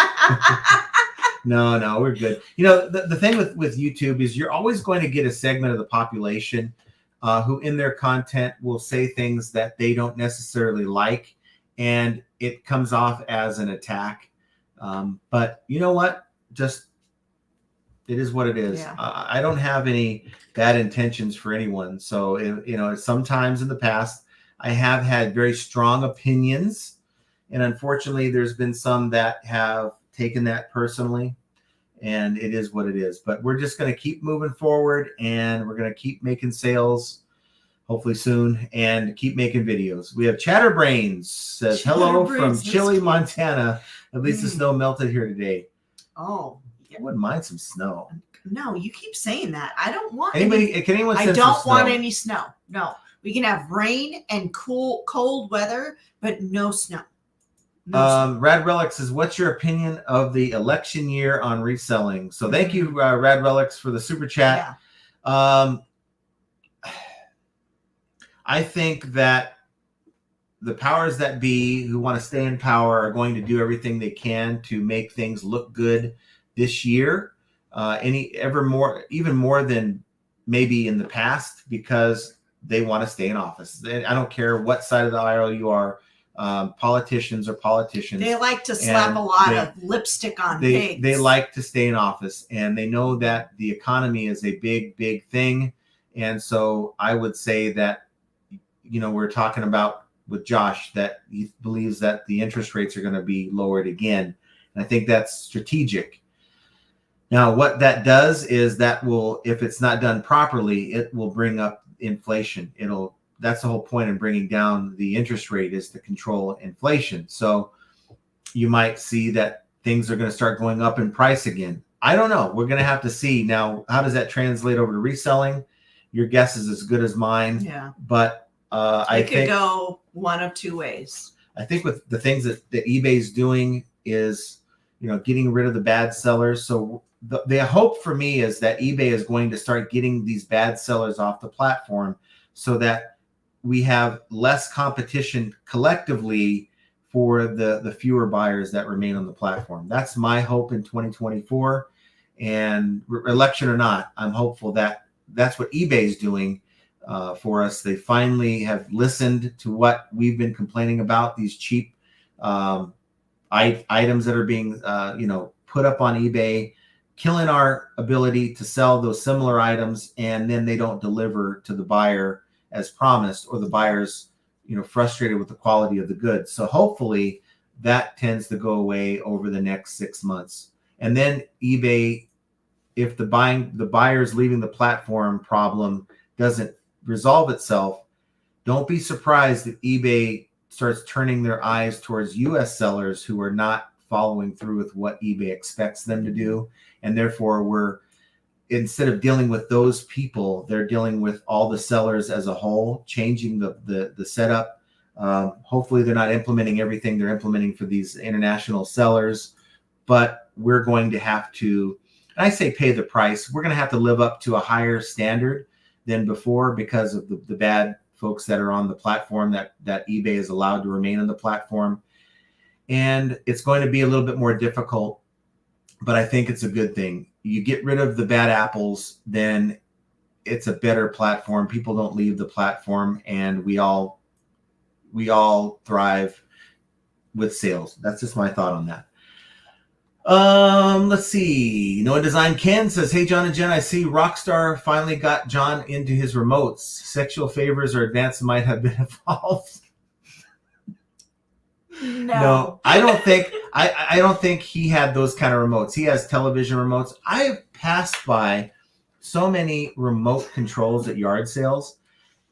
Speaker 1: No, we're good. The thing with YouTube is you're always going to get a segment of the population who in their content will say things that they don't necessarily like, and it comes off as an attack. But you know what? Just it is what it is. Yeah. I don't have any bad intentions for anyone. So, sometimes in the past, I have had very strong opinions. And unfortunately, there's been some that have taken that personally. And it is what it is. But we're just going to keep moving forward. And we're going to keep making sales, hopefully soon, and keep making videos. We have Chatterbrains says, hello from Chile, Montana. At least the snow melted here today.
Speaker 2: Oh.
Speaker 1: I wouldn't mind some snow.
Speaker 2: No, you keep saying that. I don't want
Speaker 1: Can anyone
Speaker 2: I don't want any snow. No. We can have rain and cold weather, but no snow.
Speaker 1: Rad Relic says, what's your opinion of the election year on reselling? So thank you, Rad Relics, for the super chat. Yeah. I think that the powers that be who want to stay in power are going to do everything they can to make things look good this year, even more than maybe in the past, because they want to stay in office. I don't care what side of the aisle you are. Politicians are politicians.
Speaker 2: They like to slap a lot of lipstick on pigs.
Speaker 1: They like to stay in office, and they know that the economy is a big, big thing. And so I would say that, we're talking about with Josh that he believes that the interest rates are going to be lowered again. And I think that's strategic. Now, what that does is that will, if it's not done properly, it will bring up inflation. That's the whole point in bringing down the interest rate, is to control inflation. So you might see that things are going to start going up in price again. I don't know. We're going to have to see. Now, how does that translate over to reselling? Your guess is as good as mine.
Speaker 2: Yeah.
Speaker 1: But I think
Speaker 2: it could go one of two ways.
Speaker 1: I think with the things that eBay is doing is, getting rid of the bad sellers. So the hope for me is that eBay is going to start getting these bad sellers off the platform so that we have less competition collectively for the fewer buyers that remain on the platform. That's my hope in 2024. And election or not, I'm hopeful that that's what eBay is doing for us. They finally have listened to what we've been complaining about, these cheap items that are being, put up on eBay, killing our ability to sell those similar items, and then they don't deliver to the buyer as promised, or the buyer's, frustrated with the quality of the goods. So hopefully that tends to go away over the next 6 months. And then eBay, if the buyers leaving the platform problem doesn't resolve itself, don't be surprised if eBay starts turning their eyes towards U.S. sellers who are not following through with what eBay expects them to do. And therefore instead of dealing with those people, they're dealing with all the sellers as a whole, changing the setup. Hopefully they're not implementing everything they're implementing for these international sellers, but we're going to have to, and I say pay the price, we're going to have to live up to a higher standard than before because of the bad folks that are on the platform that eBay is allowed to remain on the platform. And it's going to be a little bit more difficult, but I think it's a good thing. You get rid of the bad apples, then it's a better platform. People don't leave the platform, and we all thrive with sales. That's just my thought on that. Let's see. Noah Design Ken says, hey, John and Jen, I see Rockstar finally got John into his remotes. Sexual favors or advances might have been involved. No, I don't think I don't think he had those kind of remotes. He has television remotes. I have passed by so many remote controls at yard sales,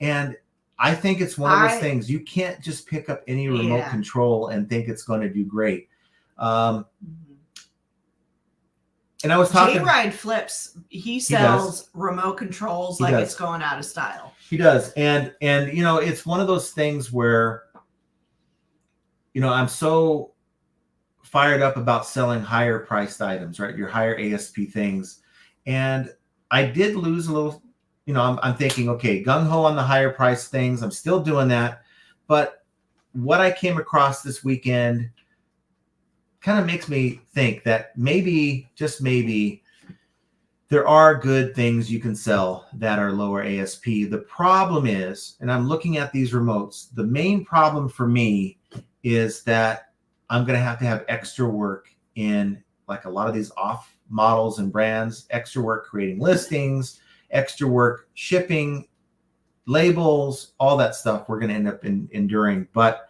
Speaker 1: and I think it's one of those things. You can't just pick up any remote control and think it's going to do great. And I was talking.
Speaker 2: J-Ride Flips. He sells remote controls like it's going out of style.
Speaker 1: He does, and you know, it's one of those things where, you know, I'm so fired up about selling higher priced items, right? Your higher ASP things. And I did lose a little, you know, I'm thinking, okay, gung-ho on the higher priced things. I'm still doing that. But what I came across this weekend kind of makes me think that maybe, just maybe, there are good things you can sell that are lower ASP. The problem is, and I'm looking at these remotes, the main problem for me is that I'm going to have extra work in, like, a lot of these off models and brands, extra work creating listings, extra work shipping, labels, all that stuff we're going to end up enduring. But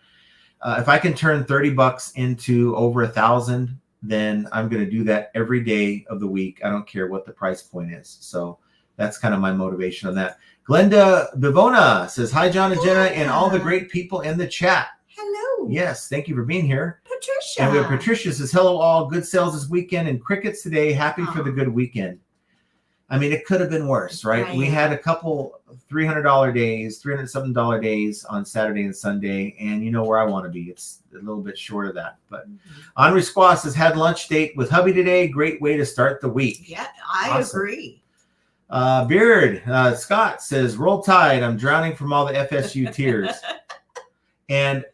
Speaker 1: if I can turn $30 into over 1,000, then I'm going to do that every day of the week. I don't care what the price point is. So that's kind of my motivation on that. Glenda Bivona says, hi, John and Jenna, and all the great people in the chat.
Speaker 2: Hello.
Speaker 1: Yes, thank you for being here.
Speaker 2: Patricia.
Speaker 1: And we have Patricia says, hello all, good sales this weekend and crickets today. Happy for the good weekend. I mean, it could have been worse, right? We had a couple $300 days, $300-something days on Saturday and Sunday, and you know where I want to be. It's a little bit short of that. But Henri Squaw says, had lunch date with hubby today. Great way to start the week.
Speaker 2: Yeah, I agree.
Speaker 1: Beard Scott says, roll tide. I'm drowning from all the FSU tears. And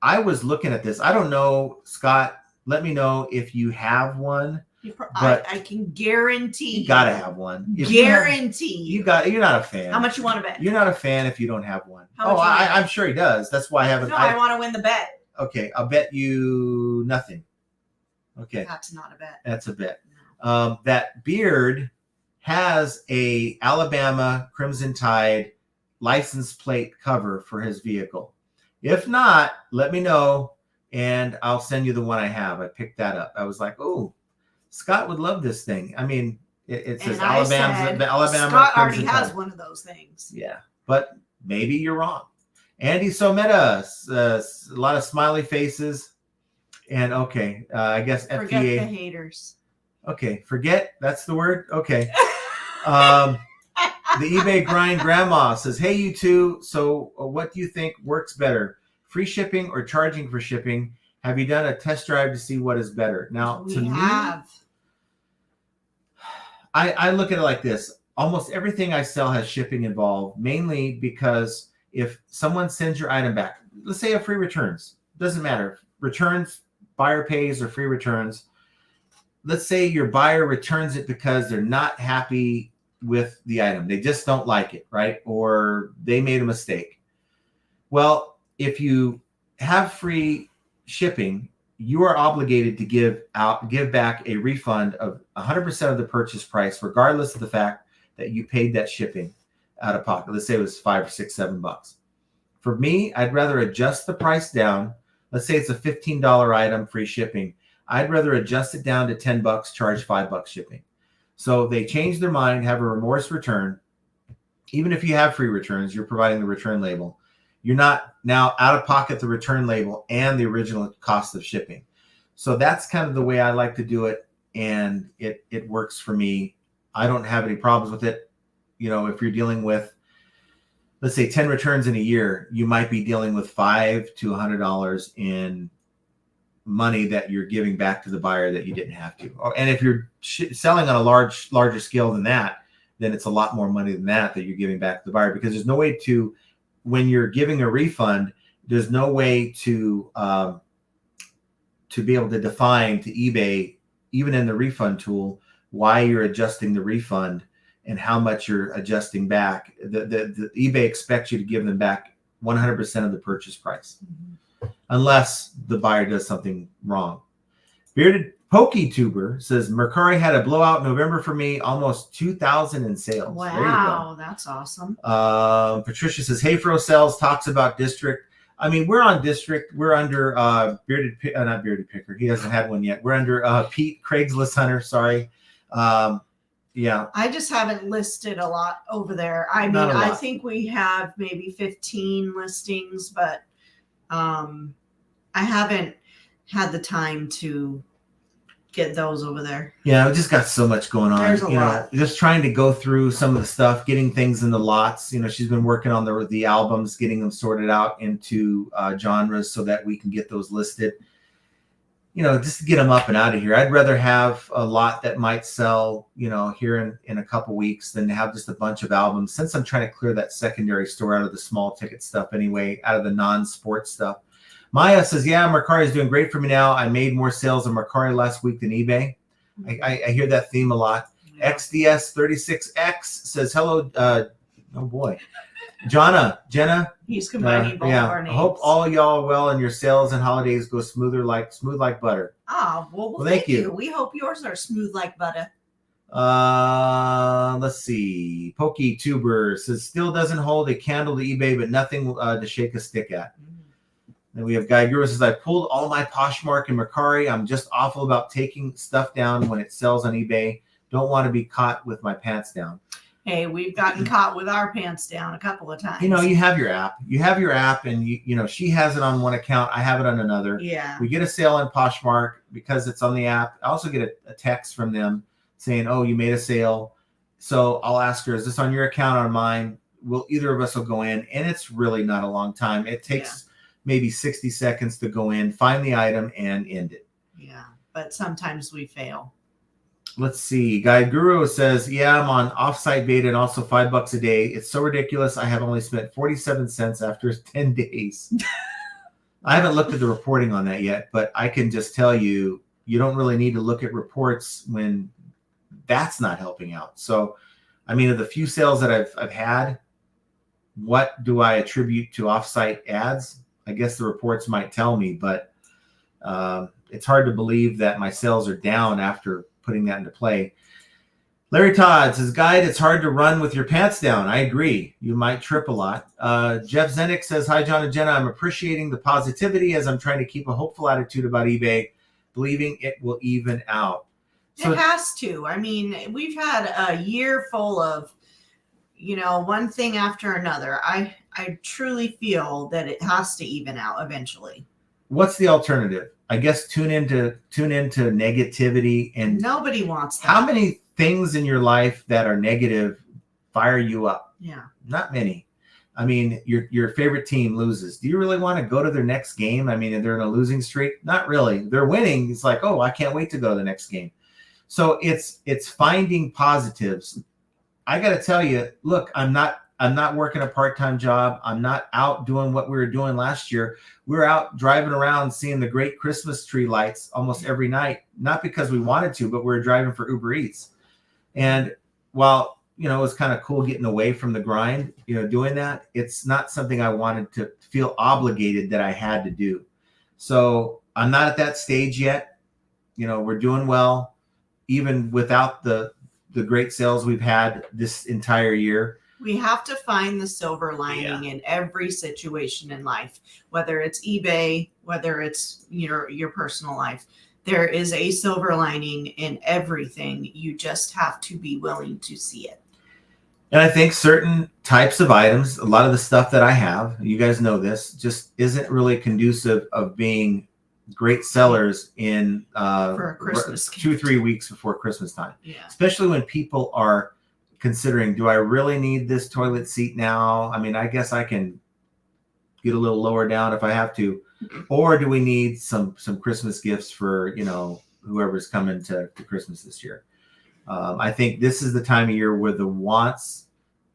Speaker 1: I was looking at this. I don't know, Scott. Let me know if you have one. But
Speaker 2: I can guarantee.
Speaker 1: You gotta have one.
Speaker 2: Guarantee.
Speaker 1: You're not a fan.
Speaker 2: How much you want to bet?
Speaker 1: You're not a fan if you don't have one. I'm sure he does. That's why I haven't.
Speaker 2: No, I want to win the bet.
Speaker 1: Okay, I'll bet you nothing. Okay.
Speaker 2: That's not a bet.
Speaker 1: That's a bet. No. That Beard has a Alabama Crimson Tide license plate cover for his vehicle. If not, let me know, and I'll send you the one I have. I picked that up. I was like, oh, Scott would love this thing. I mean, it says Alabama.
Speaker 2: Scott already has one of those things.
Speaker 1: Yeah, but maybe you're wrong. Andy Someta, a lot of smiley faces. And okay, I guess FTA.
Speaker 2: Forget the haters.
Speaker 1: Okay, forget. That's the word? Okay. The eBay grind grandma says, hey, you two. So what do you think works better? Free shipping or charging for shipping? Have you done a test drive to see what is better? Now, to me, I look at it like this. Almost everything I sell has shipping involved, mainly because if someone sends your item back, let's say a free returns, doesn't matter. Returns, buyer pays or free returns. Let's say your buyer returns it because they're not happy with the item. They just don't like it, right? Or they made a mistake. Well, if you have free shipping, you are obligated to give back a refund of 100% of the purchase price, regardless of the fact that you paid that shipping out of pocket. Let's say it was $5 or $6, $7. For me, I'd rather adjust the price down. Let's say it's a $15 item, free shipping. I'd rather adjust it down to $10, charge $5 shipping. So they change their mind, have a remorse return. Even if you have free returns, you're providing the return label. You're not now out of pocket the return label and the original cost of shipping. So that's kind of the way I like to do it, and it works for me. I don't have any problems with it. You know, if you're dealing with, let's say 10 returns in a year, you might be dealing with $5 to $100 in money that you're giving back to the buyer that you didn't have to. And if you're selling on a larger scale than that, then it's a lot more money than that you're giving back to the buyer, because there's no way to, when you're giving a refund, there's no way to be able to define to eBay, even in the refund tool, why you're adjusting the refund and how much you're adjusting back. The eBay expects you to give them back 100% of the purchase price, unless the buyer does something wrong. Bearded Pokey Tuber says, Mercari had a blowout November for me, almost 2,000 in sales.
Speaker 2: Wow, that's awesome.
Speaker 1: Patricia says, hey, Fro Sales talks about District. I mean, we're on District. We're under not Bearded Picker. He hasn't had one yet. We're under Pete Craigslist Hunter. Sorry. Yeah.
Speaker 2: I just haven't listed a lot over there. I mean, I think we have maybe 15 listings, but I haven't had the time to get those over there.
Speaker 1: Yeah, we just got so much going on.
Speaker 2: There's a lot.
Speaker 1: Just trying to go through some of the stuff, getting things in the lots. You know, she's been working on the albums, getting them sorted out into genres so that we can get those listed. You know, just to get them up and out of here. I'd rather have a lot that might sell, you know, here in a couple weeks than to have just a bunch of albums, since I'm trying to clear that secondary store out of the small ticket stuff anyway, out of the non-sports stuff. Maya says, yeah, Mercari is doing great for me now. I made more sales on Mercari last week than eBay. I hear that theme a lot. Yeah. XDS36X says, hello. Oh, boy. Jenna.
Speaker 2: He's combining both of our names.
Speaker 1: I hope all y'all are well and your sales and holidays go smooth like butter.
Speaker 2: Oh, well thank you. We hope yours are smooth like butter.
Speaker 1: Let's see. Pokey Tuber says, still doesn't hold a candle to eBay, but nothing to shake a stick at. Then we have Guy Guru says, I pulled all my Poshmark and Mercari. I'm just awful about taking stuff down when it sells on eBay. Don't want to be caught with my pants down.
Speaker 2: Hey, we've gotten caught with our pants down a couple of times.
Speaker 1: You know, you have your app, and you know, she has it on one account. I have it on another.
Speaker 2: Yeah.
Speaker 1: We get a sale on Poshmark because it's on the app. I also get a text from them saying, oh, you made a sale. So I'll ask her, is this on your account or on mine? Either of us will go in, and it's really not a long time. It takes maybe 60 seconds to go in, find the item, and end it.
Speaker 2: Yeah, but sometimes we fail.
Speaker 1: Let's see. Guy Guru says, yeah, I'm on offsite beta and also $5 a day. It's so ridiculous. I have only spent 47 cents after 10 days. I haven't looked at the reporting on that yet, but I can just tell you, you don't really need to look at reports when that's not helping out. So, I mean, of the few sales that I've had, what do I attribute to offsite ads? I guess the reports might tell me, but it's hard to believe that my sales are down after putting that into play. Larry Todd says, guide, it's hard to run with your pants down. I agree. You might trip a lot. Jeff Zenick says, hi, John and Jenna. I'm appreciating the positivity as I'm trying to keep a hopeful attitude about eBay, believing it will even out.
Speaker 2: So it has to. I mean, we've had a year full of, you know, one thing after another. I truly feel that it has to even out eventually.
Speaker 1: What's the alternative? I guess tune into negativity, and
Speaker 2: nobody wants that.
Speaker 1: How many things in your life that are negative fire you up?
Speaker 2: Yeah.
Speaker 1: Not many. I mean, your favorite team loses. Do you really want to go to their next game? I mean, if they're in a losing streak, not really. They're winning. It's like, oh, I can't wait to go to the next game. So it's finding positives. I got to tell you, look, I'm not working a part-time job. I'm not out doing what we were doing last year. We were out driving around seeing the great Christmas tree lights almost every night, not because we wanted to, but we were driving for Uber Eats. And while, you know, it was kind of cool getting away from the grind, you know, doing that, it's not something I wanted to feel obligated that I had to do. So I'm not at that stage yet. You know, we're doing well, even without the great sales we've had this entire year.
Speaker 2: We have to find the silver lining in every situation in life, whether it's eBay, whether it's your personal life. There is a silver lining in everything. You just have to be willing to see it.
Speaker 1: And I think certain types of items, a lot of the stuff that I have, you guys know this, just isn't really conducive of being great sellers in
Speaker 2: For a Christmas
Speaker 1: 2-3 weeks before Christmas time.
Speaker 2: Yeah.
Speaker 1: Especially when people are considering, do I really need this toilet seat now? I mean, I guess I can get a little lower down if I have to. Or do we need some Christmas gifts for, whoever's coming to Christmas this year? I think this is the time of year where the wants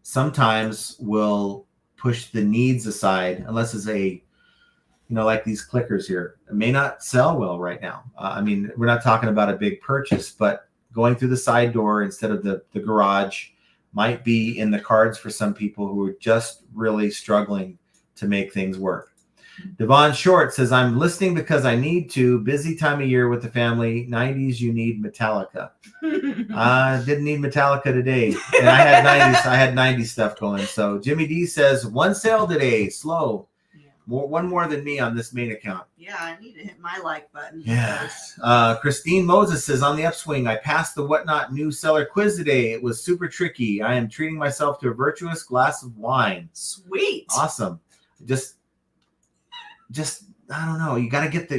Speaker 1: sometimes will push the needs aside, unless it's like these clickers here. It may not sell well right now. I mean, we're not talking about a big purchase, but going through the side door instead of the garage might be in the cards for some people who are just really struggling to make things work. Devon Short says, I'm listening because I need to. Busy time of year with the family. 90s, you need Metallica. I didn't need Metallica today. And I had 90s stuff going. So Jimmy D says, one sale today. Slow. One more than me on this main account.
Speaker 2: Yeah, I need to hit my like button.
Speaker 1: Yes. Christine Moses says, on the upswing, I passed the Whatnot new seller quiz today. It was super tricky. I am treating myself to a virtuous glass of wine.
Speaker 2: Sweet.
Speaker 1: Awesome. Just I don't know. You got to get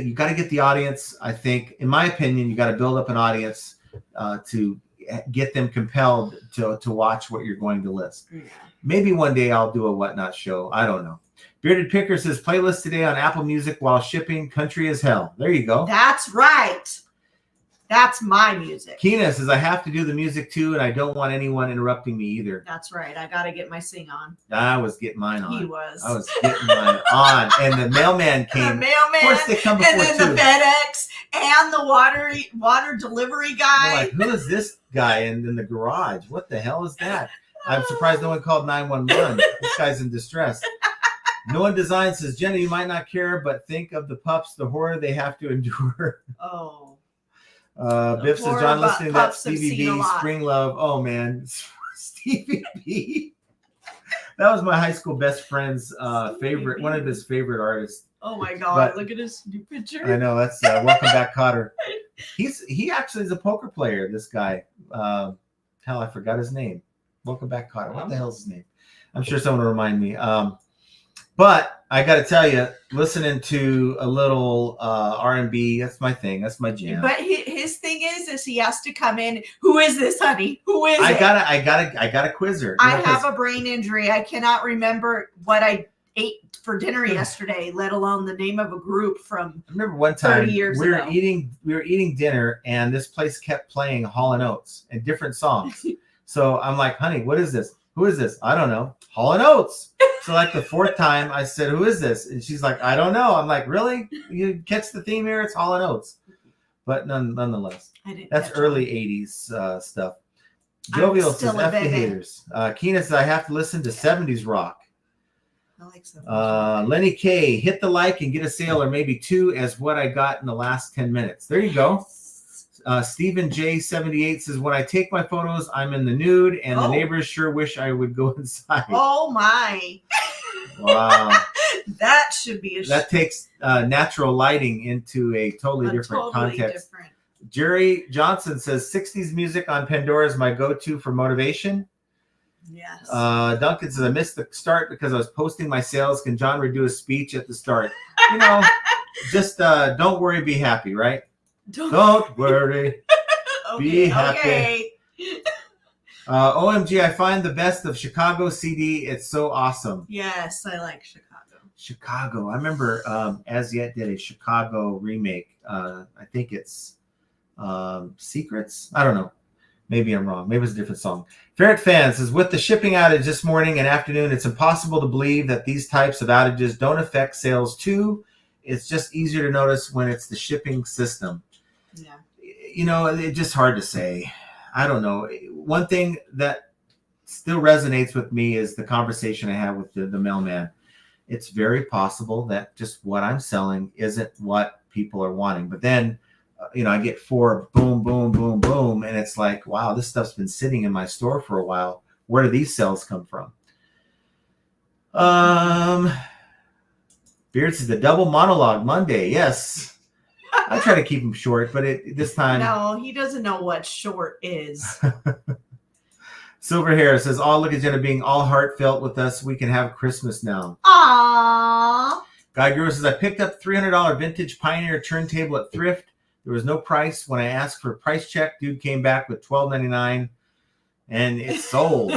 Speaker 1: the audience. I think, in my opinion, you got to build up an audience to get them compelled to watch what you're going to list. Yeah. Maybe one day I'll do a Whatnot show. I don't know. Bearded Picker says, playlist today on Apple Music while shipping. Country as hell. There you go.
Speaker 2: That's right. That's my music.
Speaker 1: Keena says, I have to do the music too, and I don't want anyone interrupting me either.
Speaker 2: That's right. I got to get my sing on.
Speaker 1: I was getting mine on.
Speaker 2: He was.
Speaker 1: I was getting mine on. And the mailman came.
Speaker 2: The mailman.
Speaker 1: Of course, they come before
Speaker 2: and then
Speaker 1: too.
Speaker 2: The FedEx and the water delivery guy.
Speaker 1: They're like, who is this guy in the garage? What the hell is that? I'm surprised no one called 911. This guy's in distress. No One Design says, Jenna, you might not care, but think of the pups, the horror they have to endure.
Speaker 2: Oh.
Speaker 1: Biff says, John, listening to that Stevie B, Spring Love. Oh, man. Stevie B. That was my high school best friend's favorite, one of his favorite artists.
Speaker 2: Oh, my God. Look at his new picture.
Speaker 1: I know. That's Welcome Back, Cotter. He actually is a poker player, this guy. Hell, I forgot his name. Welcome Back, Cotter. What the hell is his name? I'm sure someone will remind me. But I got to tell you, listening to a little R&B, that's my thing. That's my jam.
Speaker 2: But his thing is he has to come in. Who is this, honey? Who is it?
Speaker 1: I gotta quiz her.
Speaker 2: I have a brain injury. I cannot remember what I ate for dinner yesterday, let alone the name of a group from. I remember one time 30 years ago. We were eating dinner, and this place kept playing Hall & Oates and different songs. So I'm like, honey, what is this? Who is this? I don't know. Hall & Oates. So like the fourth time I said, who is this? And she's like, I don't know. I'm like, really? You catch the theme here? It's Hall & Oates. But nonetheless, that's early 80s stuff. Jovial says, F the haters. Keena says, I have to listen to 70s rock. I like 70s
Speaker 1: Lenny K, hit the like and get a sale or maybe two as what I got in the last 10 minutes. There you go. Stephen J78 says, when I take my photos, I'm in the nude, and the neighbors sure wish I would go inside.
Speaker 2: Oh, my.
Speaker 1: Wow.
Speaker 2: That should be
Speaker 1: that takes natural lighting into a totally different context. Jerry Johnson says, 60s music on Pandora is my go-to for motivation.
Speaker 2: Yes.
Speaker 1: Duncan says, I missed the start because I was posting my sales. Can John redo a speech at the start? Just don't worry, be happy, right? Don't worry. Be happy.
Speaker 2: Okay.
Speaker 1: OMG, I find the best of Chicago CD. It's so awesome.
Speaker 2: Yes, I like
Speaker 1: Chicago. I remember As Yet did a Chicago remake. I think it's Secrets. I don't know. Maybe I'm wrong. Maybe it's a different song. Ferret Fan says, with the shipping outage this morning and afternoon, it's impossible to believe that these types of outages don't affect sales too. It's just easier to notice when it's the shipping system. Yeah. It's just hard to say. I don't know. One thing that still resonates with me is the conversation I had with the mailman. It's very possible that just what I'm selling isn't what people are wanting. But then, I get 4 boom, boom, boom, boom. And it's like, wow, this stuff's been sitting in my store for a while. Where do these sales come from? Beard says the double monologue Monday. Yes. I try to keep them short, but this time.
Speaker 2: No, he doesn't know what short is.
Speaker 1: Silver Hair says, look at Jenna being all heartfelt with us. We can have Christmas now.
Speaker 2: Aww.
Speaker 1: Guy Guru says, I picked up $300 vintage Pioneer turntable at thrift. There was no price. When I asked for a price check, dude came back with $12.99 and it's sold.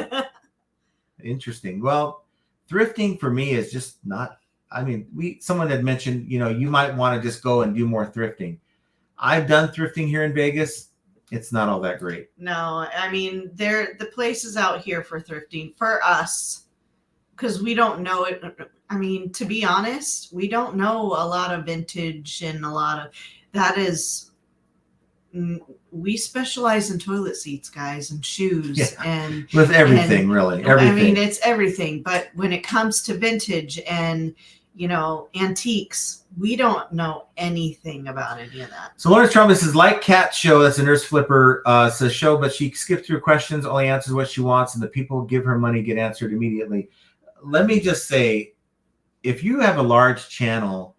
Speaker 1: Interesting. Well, thrifting for me is just not, I mean, someone had mentioned, you might want to just go and do more thrifting. I've done thrifting here in Vegas. It's not all that great.
Speaker 2: No, I mean, the places out here for thrifting for us, because we don't know it. I mean, to be honest, we don't know a lot of vintage and a lot of that is. We specialize in toilet seats, guys, and shoes, and
Speaker 1: with everything, really. Everything.
Speaker 2: I mean, it's everything. But when it comes to vintage and antiques, we don't know anything about any of that.
Speaker 1: So Lawrence Trump says, like Kat's show, that's a Nurse Flipper, says show, but she skips through questions, only answers what she wants, and the people who give her money get answered immediately. Let me just say, if you have a large channel,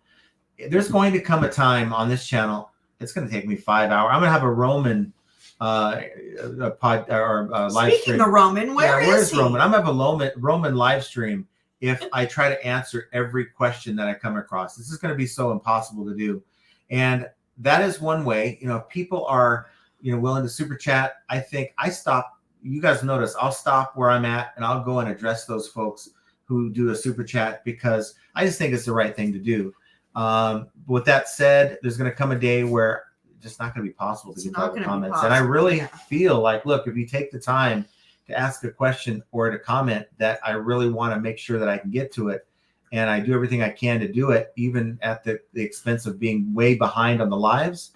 Speaker 1: there's going to come a time on this channel, it's going to take me 5 hours. I'm going to have a Roman live stream.
Speaker 2: Speaking of Roman, where's he?
Speaker 1: Roman? I'm going to have a Roman live stream if I try to answer every question that I come across. This is going to be so impossible to do. And that is one way. If people are, willing to super chat, I think I stop. You guys notice I'll stop where I'm at and I'll go and address those folks who do a super chat because I just think it's the right thing to do. With that said, there's going to come a day where it's just not going to be possible to get to all the comments. And I really feel like, look, if you take the time to ask a question or to comment, that I really want to make sure that I can get to it. And I do everything I can to do it, even at the expense of being way behind on the lives.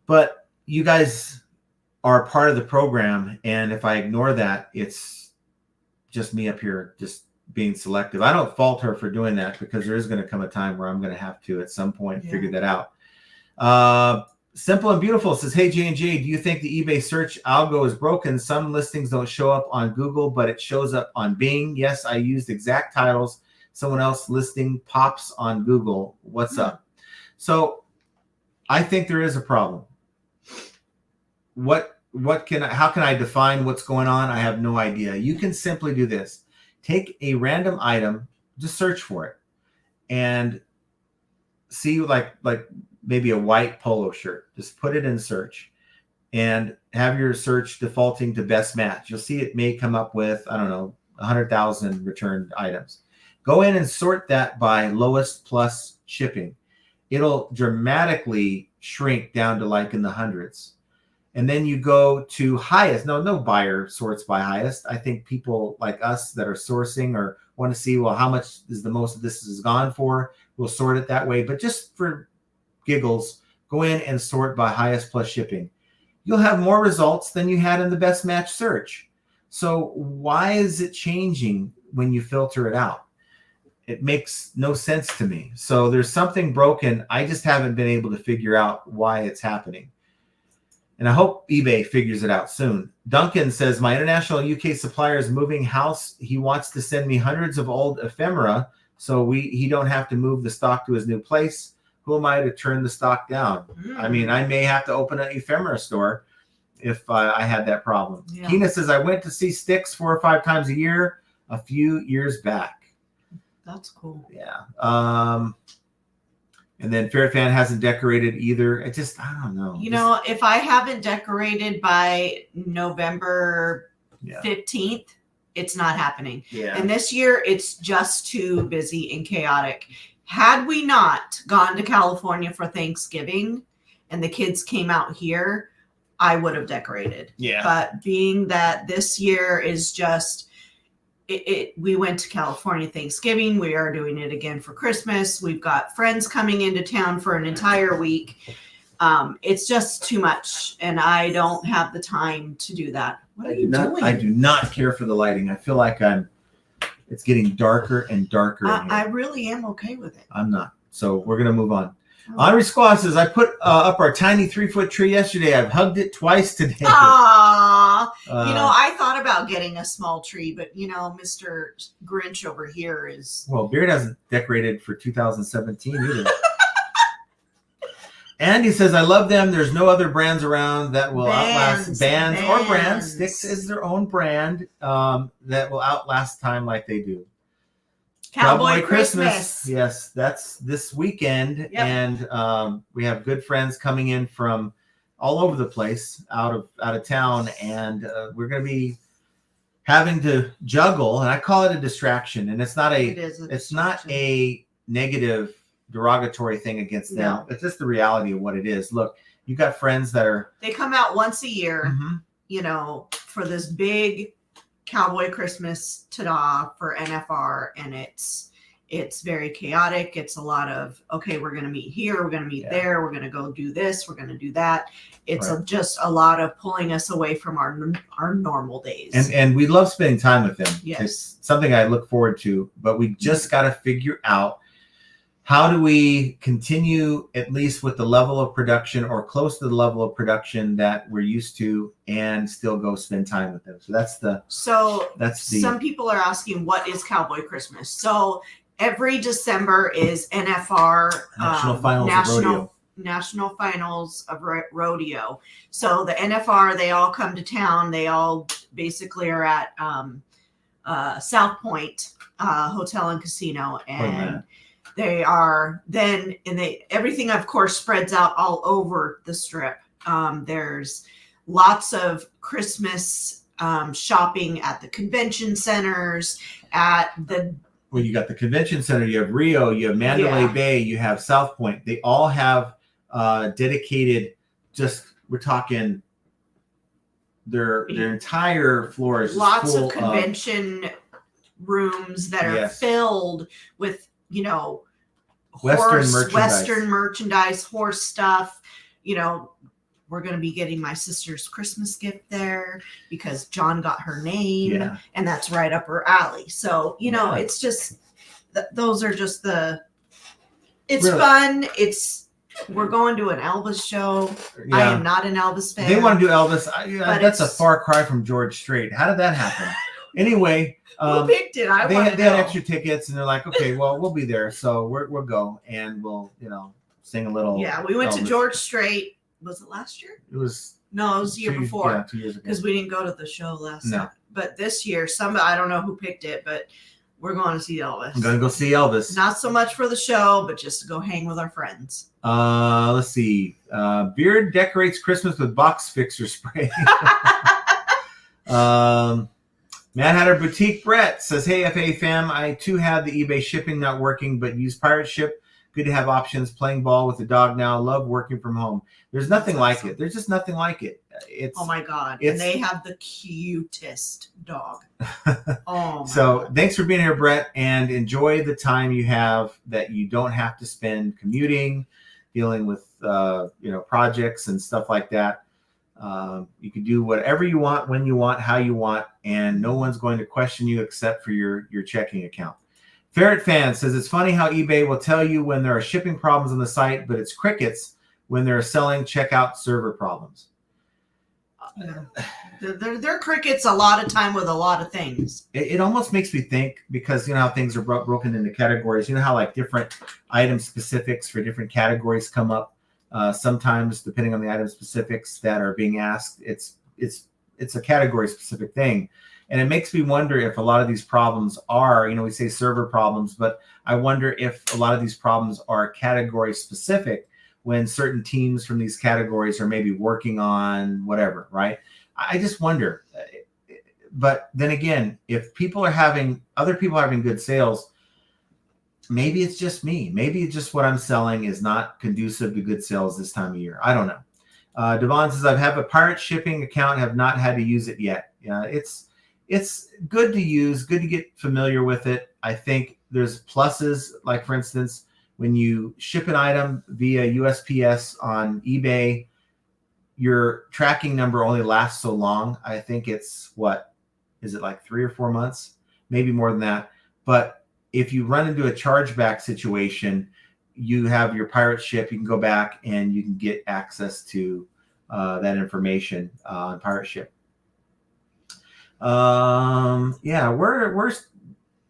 Speaker 1: But you guys are part of the program. And if I ignore that, it's just me up here just being selective. I don't fault her for doing that because there is going to come a time where I'm going to have to at some point figure that out. Simple and Beautiful says, hey, J&J, do you think the eBay search algo is broken? Some listings don't show up on Google, but it shows up on Bing. Yes, I used exact titles. Someone else listing pops on Google. What's up? So I think there is a problem. How can I define what's going on? I have no idea. You can simply do this. Take a random item, just search for it, and see like maybe a white polo shirt. Just put it in search and have your search defaulting to best match. You'll see it may come up with, 100,000 returned items. Go in and sort that by lowest plus shipping. It'll dramatically shrink down to like in the hundreds. And then you go to highest. No buyer sorts by highest. I think people like us that are sourcing or want to see, well, how much is the most of this is gone for? We'll sort it that way. But just for giggles, go in and sort by highest plus shipping. You'll have more results than you had in the best match search. So why is it changing when you filter it out? It makes no sense to me. So there's something broken. I just haven't been able to figure out why it's happening. And I hope eBay figures it out soon. Duncan says, my international UK supplier is moving house. He wants to send me hundreds of old ephemera so he don't have to move the stock to his new place. Who am I to turn the stock down? I mean, I may have to open an ephemera store if I had that problem. Yeah. Keena says, I went to see Styx 4 or 5 times a year a few years back.
Speaker 2: That's cool.
Speaker 1: Yeah. And then Fair Fan hasn't decorated either. I don't know.
Speaker 2: If I haven't decorated by November 15th, it's not happening. Yeah. And this year, it's just too busy and chaotic. Had we not gone to California for Thanksgiving and the kids came out here, I would have decorated. Yeah. But being that this year is just... we went to California Thanksgiving. We are doing it again for Christmas. We've got friends coming into town for an entire week. It's just too much, and I don't have the time to do that. What are you doing?
Speaker 1: I do not care for the lighting. I feel like it's getting darker and darker.
Speaker 2: I really am okay with it.
Speaker 1: I'm not. So we're going to move on. Henri Squaw says, I put up our tiny 3-foot tree yesterday. I've hugged it twice today.
Speaker 2: Aww. I thought about getting a small tree, but, Mr. Grinch over here is...
Speaker 1: Well, Beard hasn't decorated for 2017 either. Andy says, I love them. There's no other brands around that will outlast bands or brands. Styx is their own brand that will outlast time like they do.
Speaker 2: Cowboy Christmas.
Speaker 1: Yes, that's this weekend.
Speaker 2: Yep.
Speaker 1: And we have good friends coming in from all over the place, out of town, and we're going to be having to juggle. And I call it a distraction. And it's not a negative, derogatory thing against them.
Speaker 2: No.
Speaker 1: It's just the reality of what it is. Look, you got friends that
Speaker 2: they come out once a year,
Speaker 1: mm-hmm.
Speaker 2: you know, for this big Cowboy Christmas ta-da for NFR, and it's very chaotic. It's a lot of, okay, we're going to meet here, we're going to meet there, we're going to go do this, we're going to do that. It's just a lot of pulling us away from our normal days.
Speaker 1: And we love spending time with them.
Speaker 2: Yes.
Speaker 1: It's something I look forward to, but we just got to figure out, how do we continue at least with the level of production or close to the level of production that we're used to, and still go spend time with them? So that's the
Speaker 2: some people are asking, what is Cowboy Christmas? So every December is NFR National Finals of Rodeo. So the NFR, they all come to town. They all basically are at South Point Hotel and Casino, and they are then, and everything of course spreads out all over the strip. There's lots of Christmas shopping at the convention centers,
Speaker 1: well, you got the convention center, you have Rio, you have Mandalay Bay, you have South Point. They all have dedicated, we're talking their entire floor is
Speaker 2: lots
Speaker 1: full
Speaker 2: of convention rooms that are filled with, you know, Western merchandise, horse stuff. You know, we're going to be getting my sister's Christmas gift there because John got her name, and that's right up her alley. So, you know, it's just, those are just it's really fun. We're going to an Elvis show. Yeah. I am not an Elvis fan.
Speaker 1: They want to do Elvis. That's a far cry from George Strait. How did that happen? Anyway,
Speaker 2: who picked it?
Speaker 1: They had extra tickets, and they're like, okay, well, we'll be there, so we'll go, and we'll, you know, sing a little.
Speaker 2: Yeah, we went to George Strait. Was it last year?
Speaker 1: It was.
Speaker 2: No, it was the year before.
Speaker 1: Yeah, 2 years ago.
Speaker 2: Because we didn't go to the show last time. But this year, I don't know who picked it, but we're going to see Elvis.
Speaker 1: I'm going to go see Elvis.
Speaker 2: Not so much for the show, but just to go hang with our friends.
Speaker 1: Let's see. Beard decorates Christmas with box fixer spray. Mad Hatter Boutique Brett says, hey, FA fam, I too had the eBay shipping not working, but use Pirate Ship. Good to have options. Playing ball with the dog now. Love working from home. There's nothing like it. There's just nothing like it.
Speaker 2: Oh my God. And they have the cutest dog. Oh my God.
Speaker 1: Thanks for being here, Brett, and enjoy the time you have that you don't have to spend commuting, dealing with projects and stuff like that. You can do whatever you want, when you want, how you want, and no one's going to question you except for your checking account. Ferret Fan says, it's funny how eBay will tell you when there are shipping problems on the site, but it's crickets when they're selling checkout server problems.
Speaker 2: They're crickets a lot of time with a lot of things.
Speaker 1: It almost makes me think, because you know how things are broken into categories. You know how like different item specifics for different categories come up. Sometimes, depending on the item specifics that are being asked, it's a category specific thing. And it makes me wonder if a lot of these problems are, we say server problems, but I wonder if a lot of these problems are category specific when certain teams from these categories are maybe working on whatever, right? I just wonder. But then again, if other people are having good sales, maybe it's just me. Maybe it's just what I'm selling is not conducive to good sales this time of year. I don't know. Devon says, I have a Pirate shipping account, have not had to use it yet. It's good to use, good to get familiar with it. I think there's pluses, like for instance, when you ship an item via USPS on eBay, your tracking number only lasts so long. I think it's like 3 or 4 months, maybe more than that. But if you run into a chargeback situation, you have your Pirate Ship, you can go back and you can get access to that information on Pirate Ship. Where's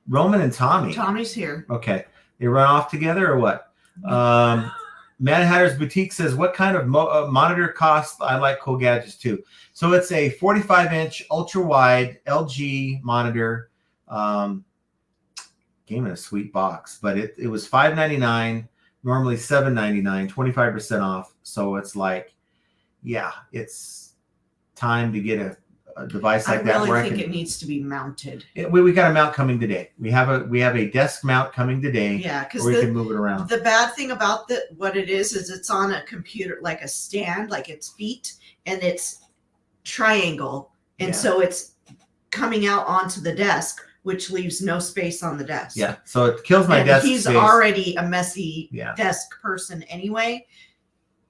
Speaker 1: Roman and Tommy?
Speaker 2: Tommy's here.
Speaker 1: Okay. They run off together or what? Mad Hatter's Boutique says, what kind of monitor costs? I like cool gadgets too. So it's a 45-inch ultra wide LG monitor. Can't came in a sweet box, but it was $5.99, normally $7.99, 25% off. So it's like, yeah, it's time to get a device like that.
Speaker 2: I really think it needs to be mounted.
Speaker 1: We got a mount coming today. We have a desk mount coming today.
Speaker 2: Yeah, because
Speaker 1: we can move it around.
Speaker 2: The bad thing about what it is it's on a computer, like a stand, like its feet, and it's triangle, and so it's coming out onto the desk, which leaves no space on the desk.
Speaker 1: Yeah, so it kills my desk
Speaker 2: He's
Speaker 1: space.
Speaker 2: already a messy desk person anyway,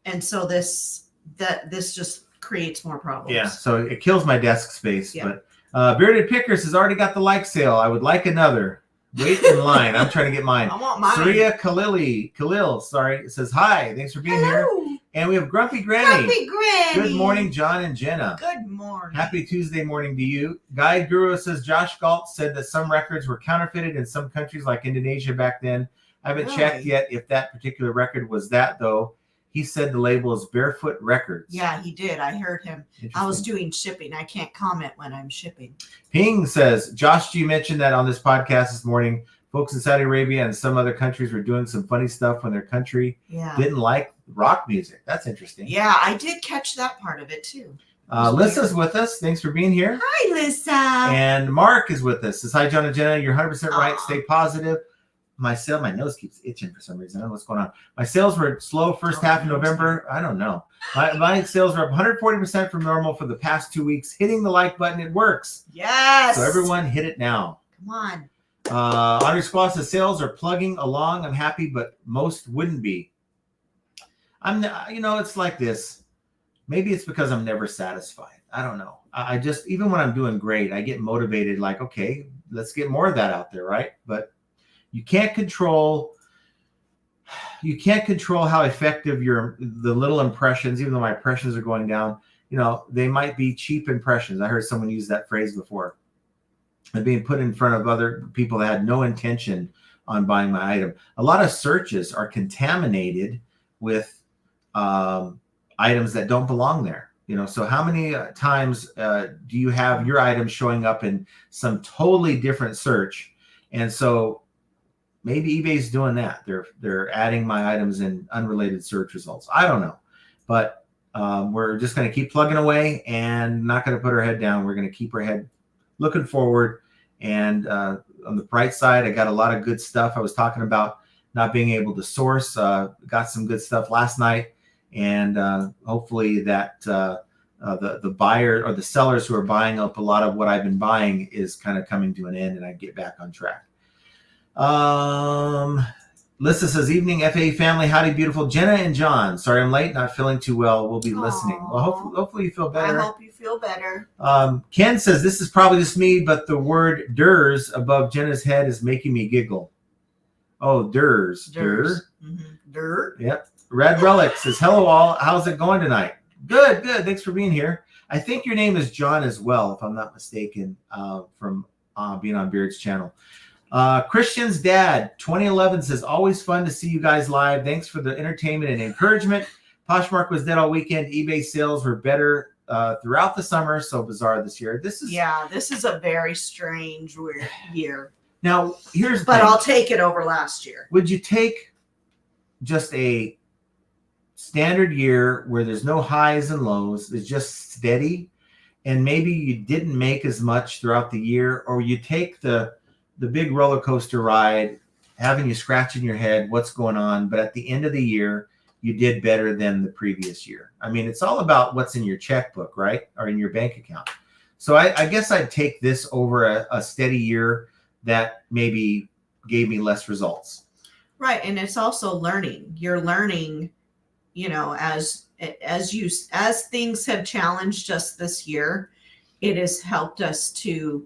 Speaker 2: and so this just creates more problems.
Speaker 1: Yeah, so it kills my desk space. Yeah. But Bearded Pickers has already got the like sale. I would like another. Wait in line. I'm trying to get mine.
Speaker 2: I want mine.
Speaker 1: Surya Khalil, sorry, it says hi. Thanks for being here. And we have Grumpy Granny.
Speaker 2: Grumpy Granny.
Speaker 1: Good morning, John and Jenna.
Speaker 2: Good morning.
Speaker 1: Happy Tuesday morning to you. Guide Guru says Josh Galt said that some records were counterfeited in some countries like Indonesia back then. I haven't checked yet if that particular record was that, though. He said the label is Barefoot Records.
Speaker 2: Yeah, he did. I heard him. I was doing shipping. I can't comment when I'm shipping.
Speaker 1: Ping says, Josh G mentioned that on this podcast this morning, folks in Saudi Arabia and some other countries were doing some funny stuff when their country didn't like rock music. That's interesting.
Speaker 2: Yeah, I did catch that part of it too.
Speaker 1: Lissa's with us. Thanks for being here.
Speaker 2: Hi, Lissa.
Speaker 1: And Mark is with us. Says, hi, John and Jenna. You're 100% right. Stay positive. My nose keeps itching for some reason. I don't know what's going on. My sales were slow first half of November. I don't know. My sales are up 140% from normal for the past 2 weeks. Hitting the like button, it works.
Speaker 2: Yes.
Speaker 1: So everyone hit it now.
Speaker 2: Come on.
Speaker 1: Andre Squaw says sales are plugging along. I'm happy, but most wouldn't be. It's like this. Maybe it's because I'm never satisfied. I don't know. I just, even when I'm doing great, I get motivated like, okay, let's get more of that out there, right? But you can't control how effective the little impressions, even though my impressions are going down, they might be cheap impressions. I heard someone use that phrase before. And being put in front of other people that had no intention on buying my item. A lot of searches are contaminated with items that don't belong there. So how many times do you have your item showing up in some totally different search? And so maybe eBay's doing that. They're adding my items in unrelated search results. I don't know, but we're just going to keep plugging away and not going to put our head down. We're going to keep our head looking forward. And on the bright side, I got a lot of good stuff. I was talking about not being able to source. Got some good stuff last night, and hopefully that the buyer or the sellers who are buying up a lot of what I've been buying is kind of coming to an end, and I get back on track. Lissa says, evening FA family, howdy beautiful Jenna and John. Sorry I'm late, not feeling too well. We'll be listening. Well, hopefully you feel better.
Speaker 2: I hope you feel better.
Speaker 1: Ken says, this is probably just me, but the word "durs" above Jenna's head is making me giggle. Oh, "durs."
Speaker 2: Durs. Mm-hmm. Dur.
Speaker 1: Yep. Red Relic says, hello all. How's it going tonight? Good. Thanks for being here. I think your name is John as well, if I'm not mistaken, from being on Beard's channel. Christian's dad 2011 says, always fun to see you guys live. Thanks for the entertainment and encouragement. Poshmark was dead all weekend. eBay sales were better throughout the summer. So bizarre this year. This is
Speaker 2: a very strange, weird year.
Speaker 1: Now here's the
Speaker 2: thing.
Speaker 1: I'll
Speaker 2: take it over last year.
Speaker 1: Would you take just a standard year where there's no highs and lows, it's just steady, and maybe you didn't make as much throughout the year, or you take the big roller coaster ride, having you scratching your head, what's going on? But at the end of the year, you did better than the previous year. I mean, it's all about what's in your checkbook, right? Or in your bank account. So I guess I'd take this over a steady year that maybe gave me less results.
Speaker 2: Right. And it's also learning. You're learning, as things have challenged us this year, it has helped us to